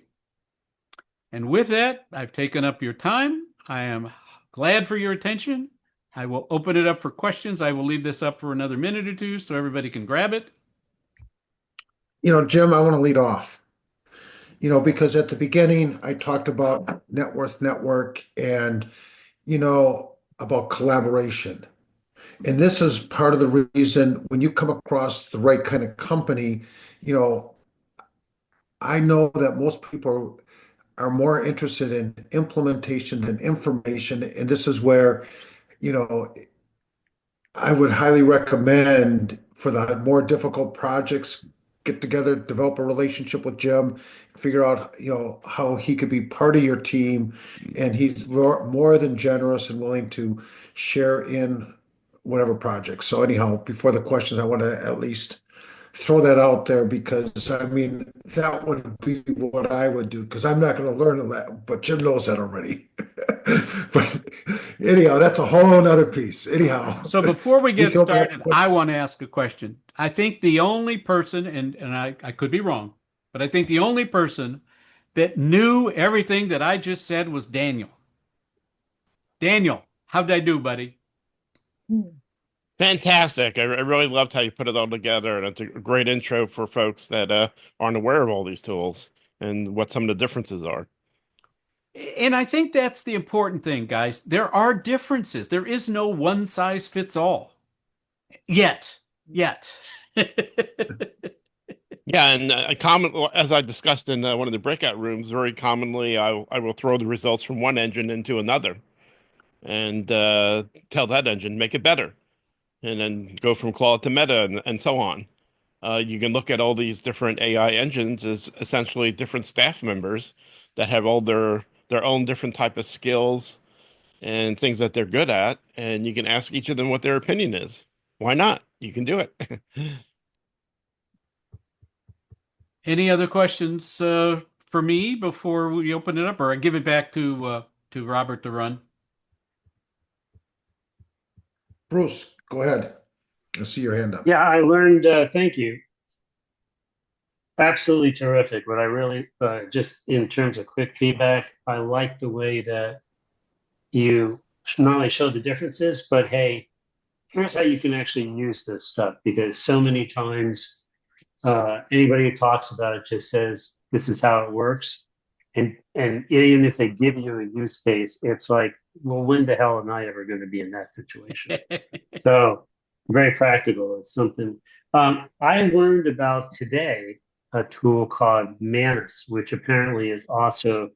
And with that, I've taken up your time. I am glad for your attention. I will open it up for questions. I will leave this up for another minute or two so everybody can grab it. Jim, I want to lead off, because at the beginning I talked about net worth network and, about collaboration. And this is part of the reason when you come across the right kind of company, I know that most people are more interested in implementation than information. And this is where, you know, I would highly recommend for the more difficult projects, get together, develop a relationship with Jim, figure out, how he could be part of your team. And he's more than generous and willing to share in whatever project. So anyhow, before the questions, I want to at least throw that out there because I mean that would be what I would do because I'm not going to learn that, but Jim knows that already. But anyhow, that's a whole other piece. Anyhow, So before we get can open up started, I want to ask a question. I think the only person, and I could be wrong, but I think the only person that knew everything that I just said was Daniel. Daniel, how'd I do, buddy? Fantastic. I really loved how you put it all together, and it's a great intro for folks that aren't aware of all these tools and what some of the differences are. And I think that's the important thing, guys. There are differences. There is no one size fits all. Yet. Yeah, and as I discussed in one of the breakout rooms, very commonly I will throw the results from one engine into another and tell that engine, make it better. And then go from Claude to Meta and so on. You can look at all these different AI engines as essentially different staff members that have all their own different type of skills and things that they're good at, and you can ask each of them what their opinion is. Why not? You can do it. Any other questions for me before we open it up, or I give it back to Robert to run? Bruce, go ahead. I see your hand up. Yeah, I learned. Thank you. Absolutely terrific. But I really, just in terms of quick feedback, I like the way that you not only showed the differences, but hey, here's how you can actually use this stuff. Because so many times, anybody who talks about it just says this is how it works, and even if they give you a use case, it's like, well, when the hell am I ever going to be in that situation? So very practical. It's something I learned about today, a tool called Manus, which apparently is also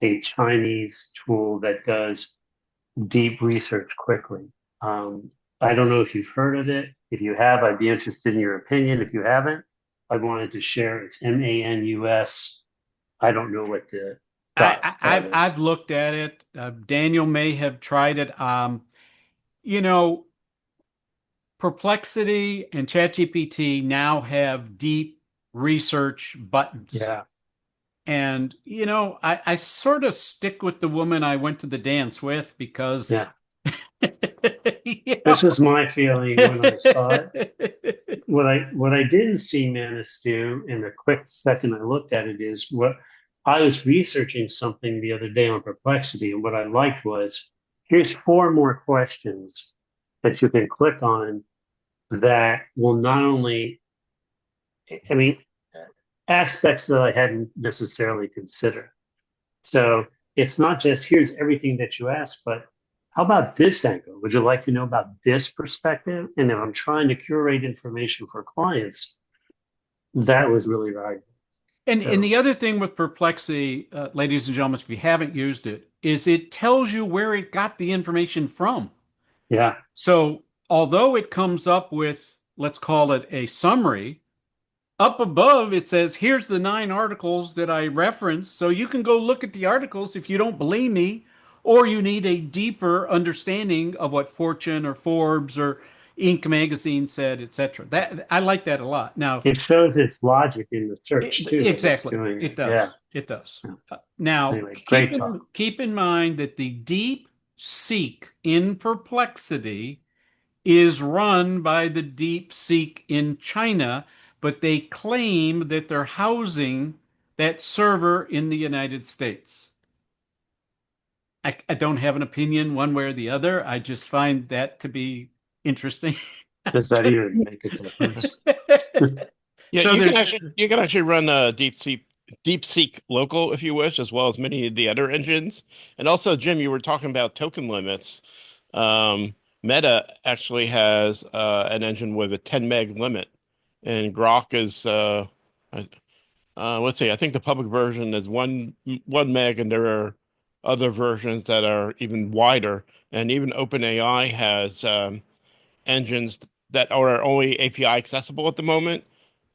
a Chinese tool that does deep research quickly. I don't know if you've heard of it. If you have, I'd be interested in your opinion. If you haven't, I wanted to share. It's Manus. I don't know what the I've looked at it. Daniel may have tried it. Perplexity and ChatGPT now have deep research buttons. Yeah. And, I sort of stick with the woman I went to the dance with because, Yeah. Yeah. This was my feeling when I saw it. What I didn't see Manus do in the quick second I looked at it is what I was researching something the other day on Perplexity, and what I liked was here's 4 more questions that you can click on that will not only, I mean, aspects that I hadn't necessarily considered. So it's not just here's everything that you asked, but how about this angle? Would you like to know about this perspective? And if I'm trying to curate information for clients, that was really valuable. And the other thing with Perplexity, ladies and gentlemen, if you haven't used it, is it tells you where it got the information from. Yeah, So although it comes up with, let's call it a summary, up above it says, here's the 9 articles that I referenced. So you can go look at the articles if you don't believe me, or you need a deeper understanding of what Fortune or Forbes or Inc. magazine said, etc. That I like that a lot. Now, it shows its logic in the search too. That it's exactly, doing it it. does. Yeah. It does. Yeah. Now, Anyway, great talk. keep in mind that the deep seek in Perplexity is run by the deep seek in China, but they claim that they're housing that server in the United States. I don't have an opinion one way or the other. I just find that to be interesting. Does that even make a difference? Yeah, So there's you can actually run a DeepSeek local if you wish, as well as many of the other engines. And also, Jim, you were talking about token limits. Meta actually has an engine with a 10 meg limit, and Grok is let's see, I think the public version is one meg, and there are other versions that are even wider. And even OpenAI has engines that are only API accessible at the moment,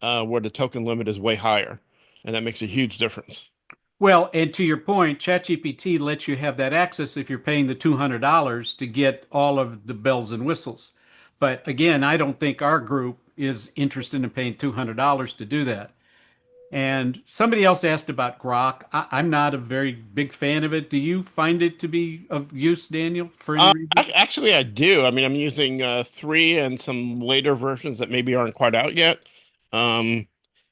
where the token limit is way higher, and that makes a huge difference. Well, and to your point, ChatGPT lets you have that access if you're paying the $200 to get all of the bells and whistles. But again, I don't think our group is interested in paying $200 to do that. And somebody else asked about Grok. I'm not a very big fan of it. Do you find it to be of use, Daniel, for any reason? Actually, I do. I mean, I'm using 3 and some later versions that maybe aren't quite out yet. Um,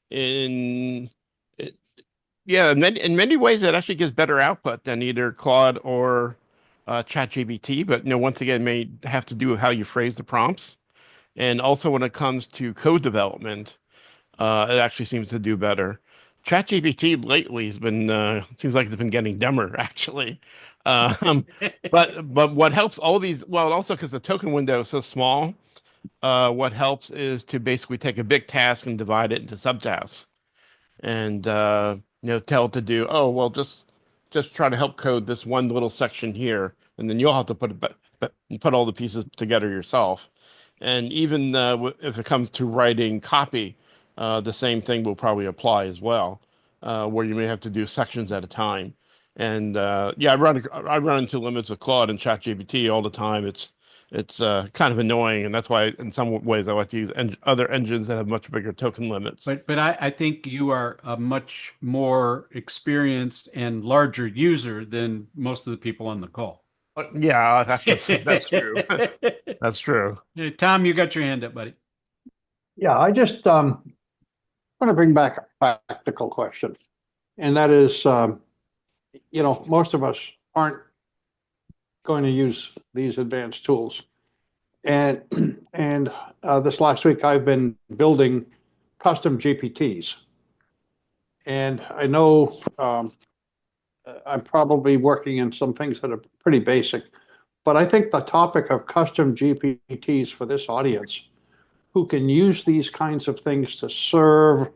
in it, yeah, in many ways, it actually gives better output than either Claude or ChatGPT. But once again, it may have to do with how you phrase the prompts, and also when it comes to code development, it actually seems to do better. ChatGPT lately has been seems like it's been getting dumber actually. Um, but what helps all these, well, also because the token window is so small, what helps is to basically take a big task and divide it into subtasks, and tell it to do, oh well, just try to help code this one little section here, and then you'll have to put all the pieces together yourself. And even if it comes to writing copy, the same thing will probably apply as well, where you may have to do sections at a time. And yeah, I run into limits of Claude and ChatGPT all the time. It's kind of annoying, and that's why in some ways I like to use other engines that have much bigger token limits. But I think you are a much more experienced and larger user than most of the people on the call. Yeah, that's true. That's true. Tom, you got your hand up, buddy. Yeah, I just want to bring back a practical question. And that is, most of us aren't going to use these advanced tools. And this last week, I've been building custom GPTs. And I know I'm probably working in some things that are pretty basic, but I think the topic of custom GPTs for this audience, who can use these kinds of things to serve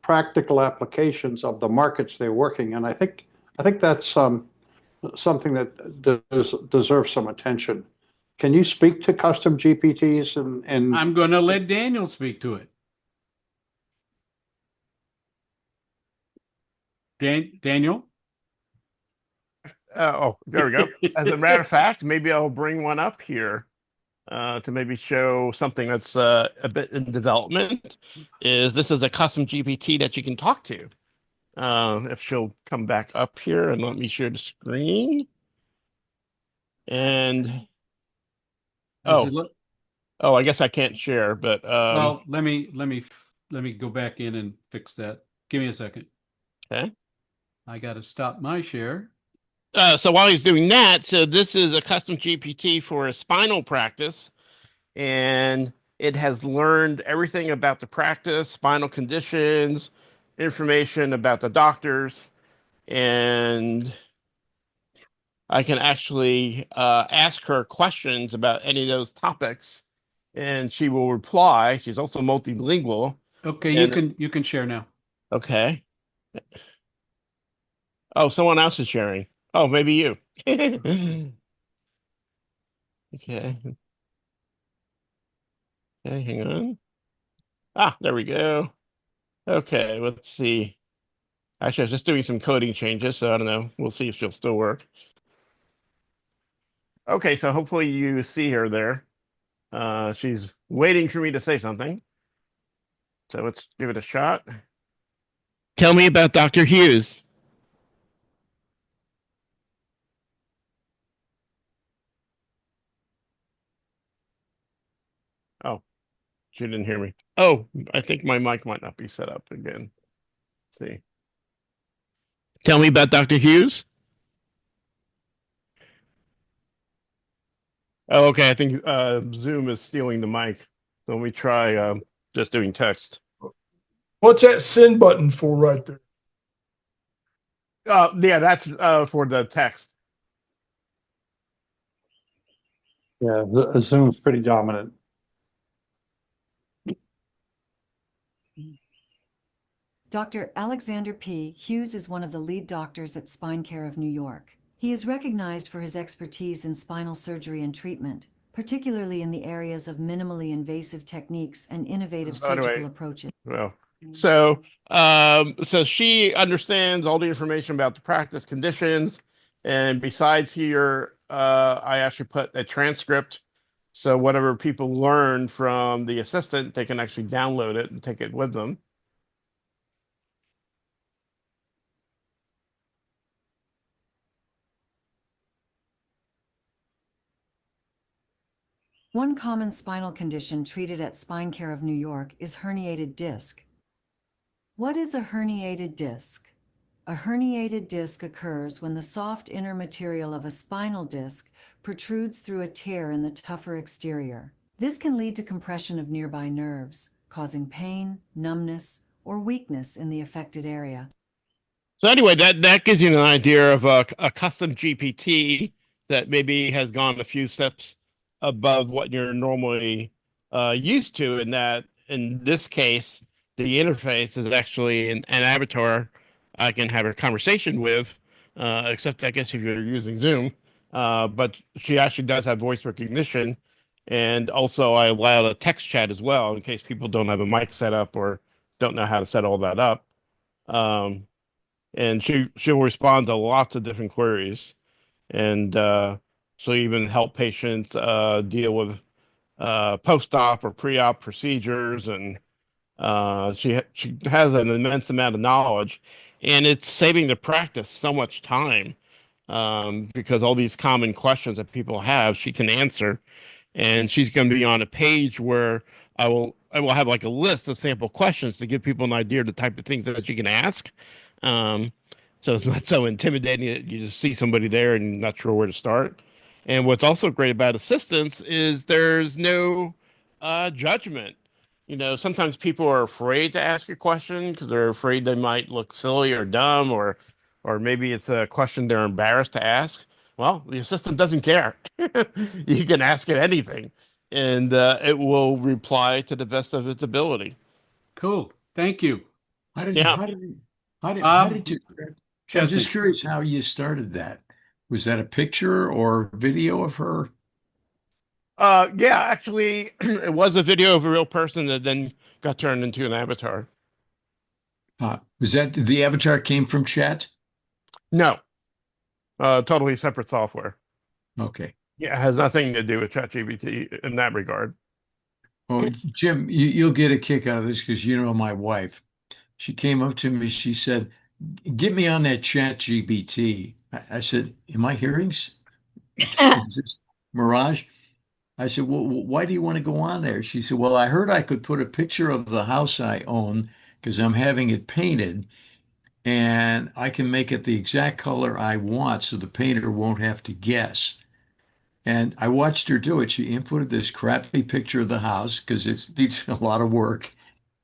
practical applications of the markets they're working in, I think that's something that deserves some attention. Can you speak to custom GPTs and I'm going to let Daniel speak to it. Daniel? Oh, there we go. As a matter of fact, maybe I'll bring one up here to maybe show something that's a bit in development. This is a custom GPT that you can talk to. If she'll come back up here and let me share the screen. And Does Oh, it look? I guess I can't share, but Well, let me go back in and fix that. Give me a second. okay. I got to stop my share. So while he's doing that, so this is a custom GPT for a spinal practice, and it has learned everything about the practice, spinal conditions, information about the doctors, and I can actually ask her questions about any of those topics, and she will reply. She's also multilingual. Okay, And you can share now. okay. Oh, someone else is sharing. Oh, maybe you. Okay. Okay, hang on. Ah, there we go. Okay, let's see. Actually, I was just doing some coding changes, so I don't know. We'll see if she'll still work. Okay, so hopefully you see her there. She's waiting for me to say something. So let's give it a shot. Tell me about Dr. Hughes. Oh, she didn't hear me. Oh, I think my mic might not be set up again. Let's see. Tell me about Dr. Hughes. Oh, okay. I think Zoom is stealing the mic. So let me try just doing text. What's that send button for right there? Yeah, that's for the text. Yeah, the Zoom's pretty dominant. Dr. Alexander P. Hughes is one of the lead doctors at Spine Care of New York. He is recognized for his expertise in spinal surgery and treatment, particularly in the areas of minimally invasive techniques and innovative So anyway, surgical approaches. well, so she understands all the information about the practice conditions, and besides here, I actually put a transcript. So whatever people learn from the assistant, they can actually download it and take it with them. One common spinal condition treated at Spine Care of New York is herniated disc. What is a herniated disc? A herniated disc occurs when the soft inner material of a spinal disc protrudes through a tear in the tougher exterior. This can lead to compression of nearby nerves, causing pain, numbness, or weakness in the affected area. So anyway, that gives you an idea of a custom GPT that maybe has gone a few steps above what you're normally used to. In that, in this case, the interface is actually an avatar I can have a conversation with, except I guess if you're using Zoom. But she actually does have voice recognition, and also I allowed a text chat as well in case people don't have a mic set up or don't know how to set all that up. Um, and she'll respond to lots of different queries, and she'll even help patients deal with post-op or pre-op procedures, and she has an immense amount of knowledge, and it's saving the practice so much time because all these common questions that people have, she can answer, and she's going to be on a page where I will have like a list of sample questions to give people an idea of the type of things that you can ask. Um, so it's not so intimidating that you just see somebody there and you're not sure where to start. And what's also great about assistance is there's no judgment. You know, sometimes people are afraid to ask a question because they're afraid they might look silly or dumb, or maybe it's a question they're embarrassed to ask. Well, the assistant doesn't care. You can ask it anything, and it will reply to the best of its ability. Cool. Thank you. How did Yeah. how did how did you? I'm Chesney. just curious how you started that. Was that a picture or video of her? Yeah, actually, it was a video of a real person that then got turned into an avatar. Was that the avatar came from chat? No, totally separate software. Okay. Yeah, it has nothing to do with ChatGPT in that regard. Well, Jim, you'll get a kick out of this because you know my wife. She came up to me. She said, "Get me on that chat GPT." I said, "Am I hearing? Is this mirage?" I said, well, why do you want to go on there? She said, well, I heard I could put a picture of the house I own because I'm having it painted, and I can make it the exact color I want so the painter won't have to guess. And I watched her do it. She inputted this crappy picture of the house because it needs a lot of work.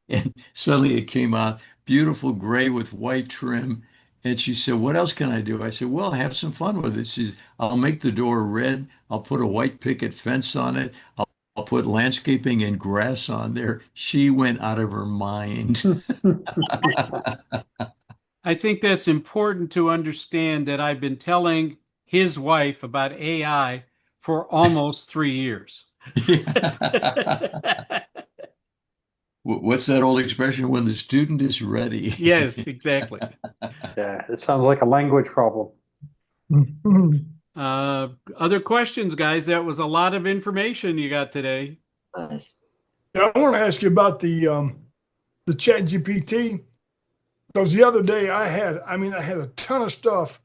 And suddenly it came out beautiful gray with white trim. And she said, what else can I do? I said, well, have some fun with it. She said, I'll make the door red. I'll put a white picket fence on it. I'll put landscaping and grass on there. She went out of her mind. I think that's important to understand that I've been telling his wife about AI for almost 3 years. What's that old expression? When the student is ready. Yes, exactly. Yeah, it sounds like a language problem. Other questions, guys? That was a lot of information you got today. Yeah, I want to ask you about the ChatGPT, because the other day I had a ton of stuff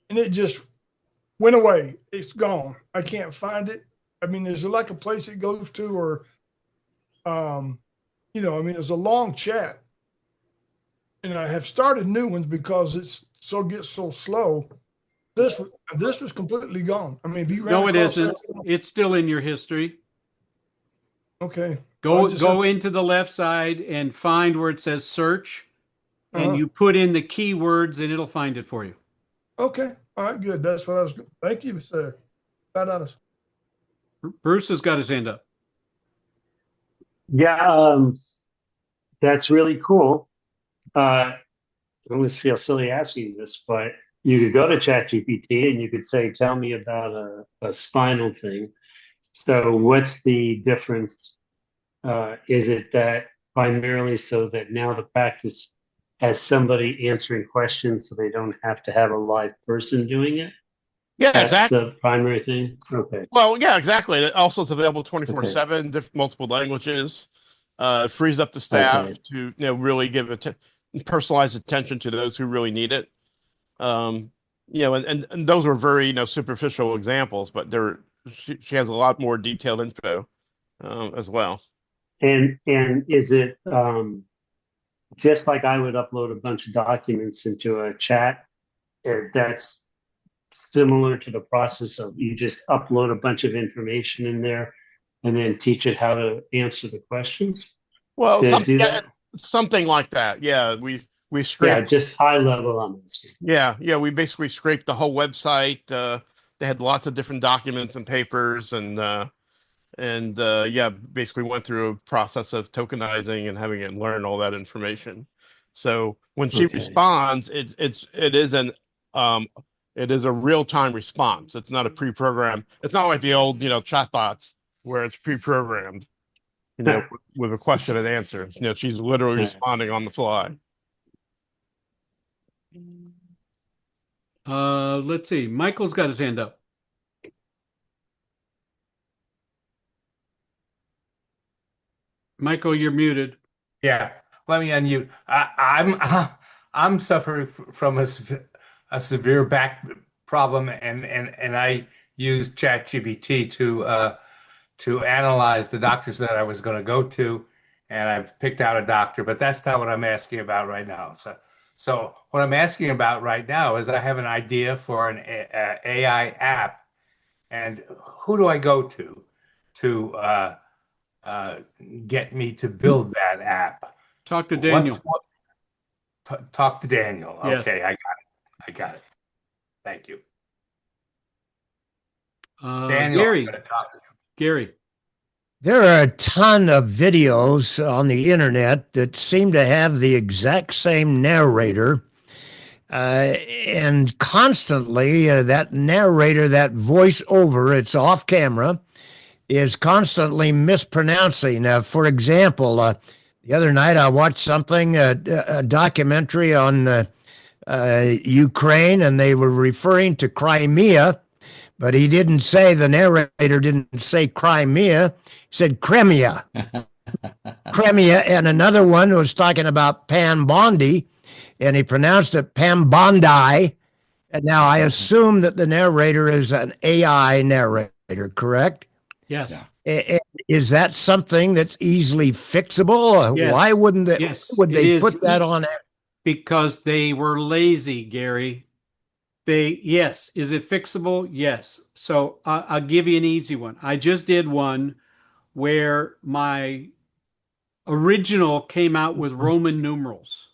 and it just went away. It's gone. I can't find it. I mean, is there like a place it goes to, or there's a long chat, and I have started new ones because gets so slow. This was completely gone. I mean, if you ran No, it across isn't. that- It's still in your history. Okay. Go into the left side and find where it says search, and you put in the keywords, and it'll find it for you. Okay. All right. Good. That's what I was. Thank you, sir. Bruce has got his hand up. Yeah, that's really cool. I always feel silly asking this, but you could go to ChatGPT and you could say, tell me about a spinal thing. So what's the difference? Is it that primarily so that now the practice has somebody answering questions so they don't have to have a live person doing it? Yeah, That's exactly. the primary thing? Okay. Well, yeah, exactly. It also is available 24/7, multiple languages. It frees up the staff to really give personalized attention to those who really need it. And those are very superficial examples, but she has a lot more detailed info as well. And is it just like I would upload a bunch of documents into a chat? That's similar to the process of you just upload a bunch of information in there and then teach it how to answer the questions? Well, that? Something like that. Yeah, we scrape. Yeah, just high level on this. Yeah, we basically scraped the whole website. They had lots of different documents and papers, and basically went through a process of tokenizing and having it learn all that information. So when she responds, it is a real-time response. It's not a pre-programmed. It's not like the old chatbots where it's pre-programmed, with a question and answer. She's literally responding on the fly. Let's see. Michael's got his hand up. Michael, you're muted. Yeah, let me unmute. I'm suffering from a severe back problem, and I used ChatGPT to analyze the doctors that I was going to go to, and I've picked out a doctor. But that's not what I'm asking about right now. So what I'm asking about right now is I have an idea for an AI app, and who do I go to get me to build that app? Talk to Daniel. Talk to Daniel. Yes. Okay, I got it. Thank you. Daniel, Gary. I'm gonna talk to you. Gary. There are a ton of videos on the internet that seem to have the exact same narrator. And constantly, that narrator, that voiceover, it's off camera, is constantly mispronouncing. For example, the other night I watched something, a documentary on Ukraine, and they were referring to Crimea, but the narrator didn't say Crimea, he said Crimea. Crimea, and another one was talking about Pam Bondi, and he pronounced it Pam Bondi. And now I assume that the narrator is an AI narrator, correct? Yes. Is that something that's easily fixable? Yes. Why wouldn't they, Yes, would it they is. put that on? Because they were lazy, Gary. Yes. Is it fixable? Yes. So I'll give you an easy one. I just did one where my original came out with Roman numerals.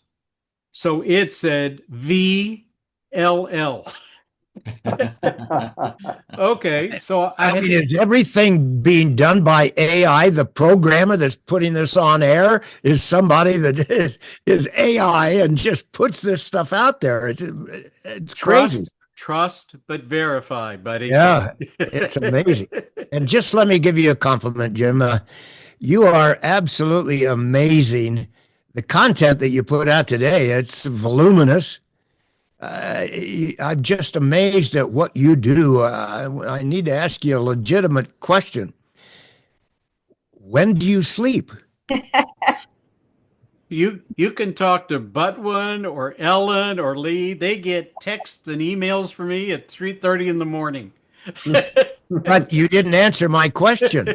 So it said VLL. Okay. So I I had mean, to, is everything being done by AI? The programmer that's putting this on air is somebody that is AI and just puts this stuff out there. It's crazy. trust, but verify, buddy. Yeah, it's amazing. And just let me give you a compliment, Jim. You are absolutely amazing. The content that you put out today, it's voluminous. I'm just amazed at what you do. I need to ask you a legitimate question. When do you sleep? You can talk to Butwin or Ellen or Lee. They get texts and emails from me at 3:30 in the morning. But you didn't answer my question.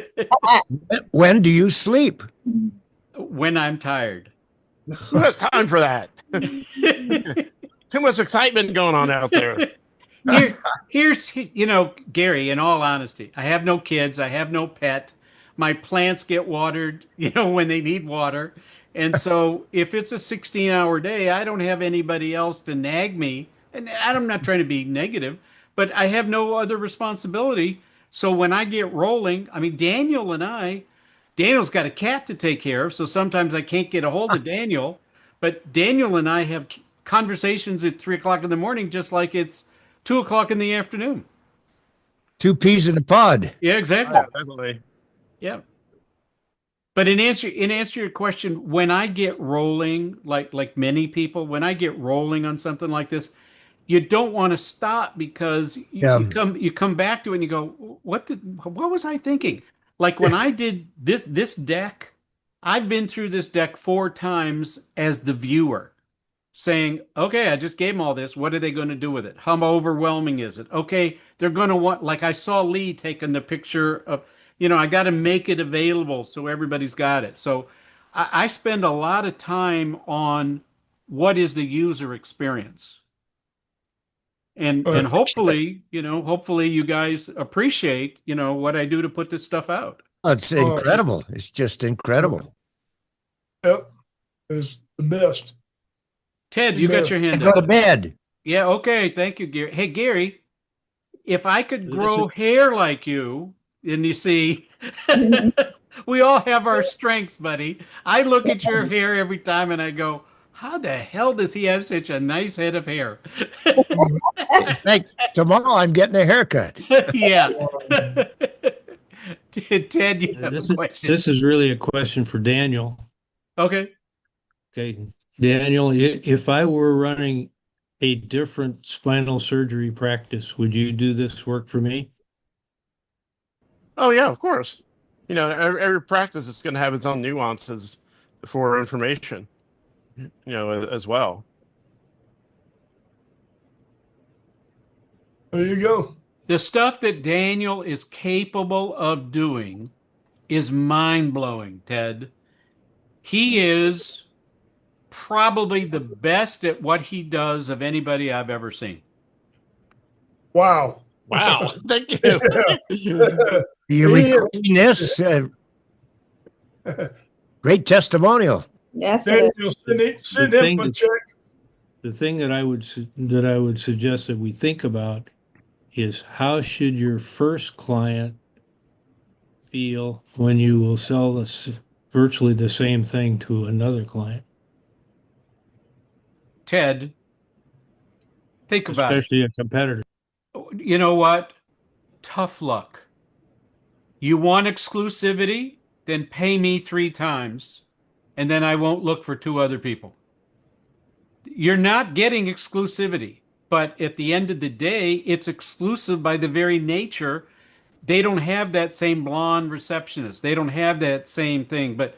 When do you sleep? When I'm tired. Who has time for that? Too much excitement going on out there. Here's, Gary, in all honesty, I have no kids. I have no pet. My plants get watered, when they need water. And so if it's a 16-hour day, I don't have anybody else to nag me. And I'm not trying to be negative, but I have no other responsibility. So when I get rolling, I mean, Daniel's got a cat to take care of. So sometimes I can't get a hold of Daniel. But Daniel and I have conversations at 3 o'clock in the morning, just like it's 2 o'clock in the afternoon. Two peas in a pod. Yeah, exactly. Yeah, definitely. Yeah. But in answer to your question, when I get rolling, like many people, when I get rolling on something like this, you don't want to stop because you come back to it and you go, what was I thinking? Like when I did this deck, I've been through this deck 4 times as the viewer, saying, okay, I just gave them all this. What are they going to do with it? How overwhelming is it? Okay, they're going to want, like I saw Lee taking the picture of, I got to make it available so everybody's got it. So I spend a lot of time on what is the user experience. And hopefully you guys appreciate, what I do to put this stuff out. It's incredible. It's just incredible. Yep. It's the best. Ted, you got your hand Go up. to bed. Yeah, okay. Thank you, Gary. Hey, Gary, if I could grow hair like you, and you see, we all have our strengths, buddy. I look at your hair every time and I go, how the hell does he have such a nice head of hair? Thanks. Tomorrow I'm getting a haircut. Yeah. Ted, you have a question. This is really a question for Daniel. Okay. Okay. Daniel, if I were running a different spinal surgery practice, would you do this work for me? Oh yeah, of course. Every practice is going to have its own nuances for information, as well. There you go. The stuff that Daniel is capable of doing is mind-blowing, Ted. He is probably the best at what he does of anybody I've ever seen. Wow. Wow. Thank you. You recording this? Great testimonial. Yes, Daniel, it is. send him a check. The thing that I would suggest that we think about is how should your first client feel when you will sell this virtually the same thing to another client, Ted, think about it. especially a competitor. You know what? Tough luck. You want exclusivity? Then pay me 3 times, and then I won't look for 2 other people. You're not getting exclusivity, but at the end of the day, it's exclusive by the very nature. They don't have that same blonde receptionist. They don't have that same thing. But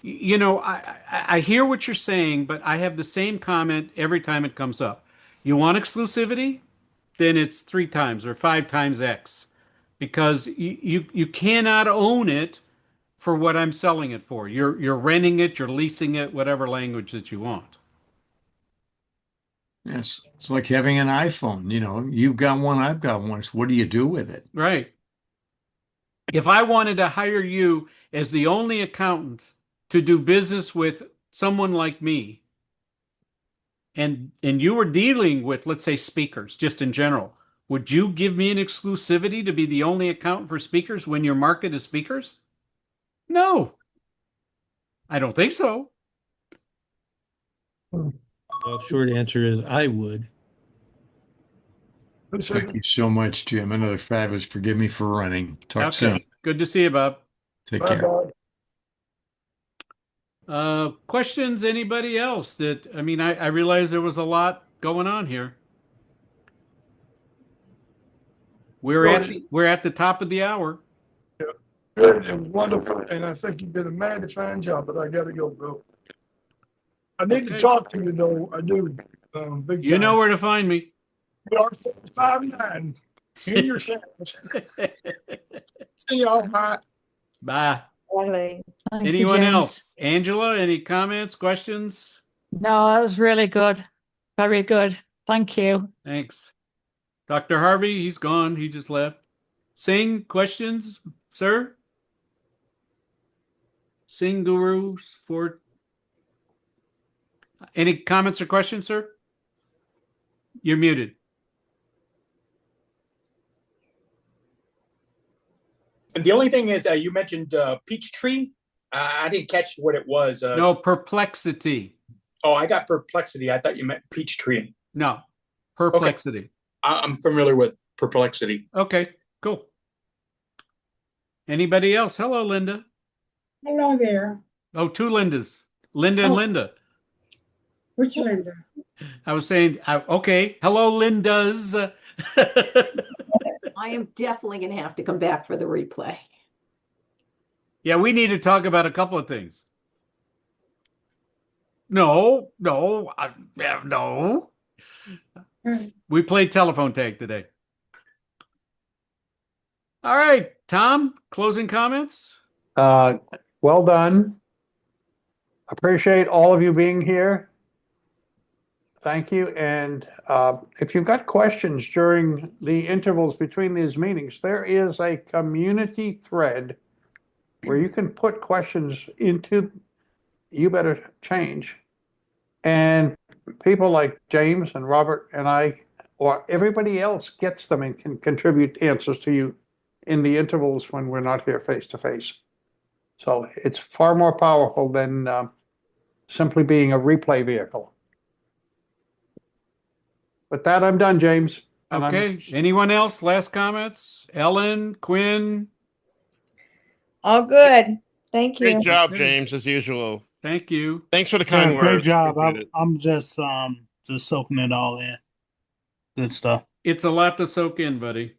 I hear what you're saying, but I have the same comment every time it comes up. You want exclusivity? Then it's 3 times or 5 times X. because you cannot own it for what I'm selling it for. You're renting it, you're leasing it, whatever language that you want. Yes, it's like having an iPhone. You know, you've got one, I've got one. So what do you do with it? Right. If I wanted to hire you as the only accountant to do business with someone like me, and you were dealing with, let's say, speakers, just in general, would you give me an exclusivity to be the only accountant for speakers when your market is speakers? No, I don't think so. Well, short answer is I would. Thank you so much, Jim. Another fabulous. Forgive me for running. Talk soon. Okay, good to see you, Bob. Take care. Questions, anybody else that, I mean, I realized there was a lot going on here. We're at the top of the hour. Good and wonderful, and I think you did a mighty fine job, but I gotta go, Bill. I need to Okay. talk to you though, I do, big time. You know where to find me. R5-9 in your sandwich. See y'all, bye. Bye. Riley. Thank you, Anyone James. else? Angela, any comments, questions? No, that was really good. Very good. Thank you. Thanks. Dr. Harvey, he's gone. He just left. Singh, questions, sir? Singh Gurus for any comments or questions, sir? You're muted. And the only thing is, you mentioned peach tree. I didn't catch what it was. No, perplexity. Oh, I got perplexity. I thought you meant peach tree. No, perplexity. Okay. I'm familiar with perplexity. Okay, cool. Anybody else? Hello, Linda. Hello there. Oh, two Lindas. Linda and Linda. Which Linda? I was saying, okay. Hello, Lindas. I am definitely going to have to come back for the replay. Yeah, we need to talk about a couple of things. No. We played telephone tag today. All right, Tom, closing comments? Well done. Appreciate all of you being here. Thank you. And if you've got questions during the intervals between these meetings, there is a community thread where you can put questions into You Better Change. And people like James and Robert and I, or everybody else, gets them and can contribute answers to you in the intervals when we're not here face to face. So it's far more powerful than simply being a replay vehicle. With that, I'm done, James. And Okay. Anyone else? Last comments? Ellen, Quinn? All good. Thank you. Great job, James, as usual. Thank you. Thanks for the kind Yeah, words. great job. Appreciate it. I'm just soaking it all in. Good stuff. It's a lot to soak in, buddy.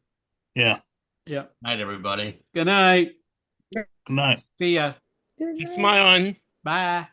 Yeah. Yeah. Night, everybody. Good night. Good night. See ya. Keep smiling. Bye.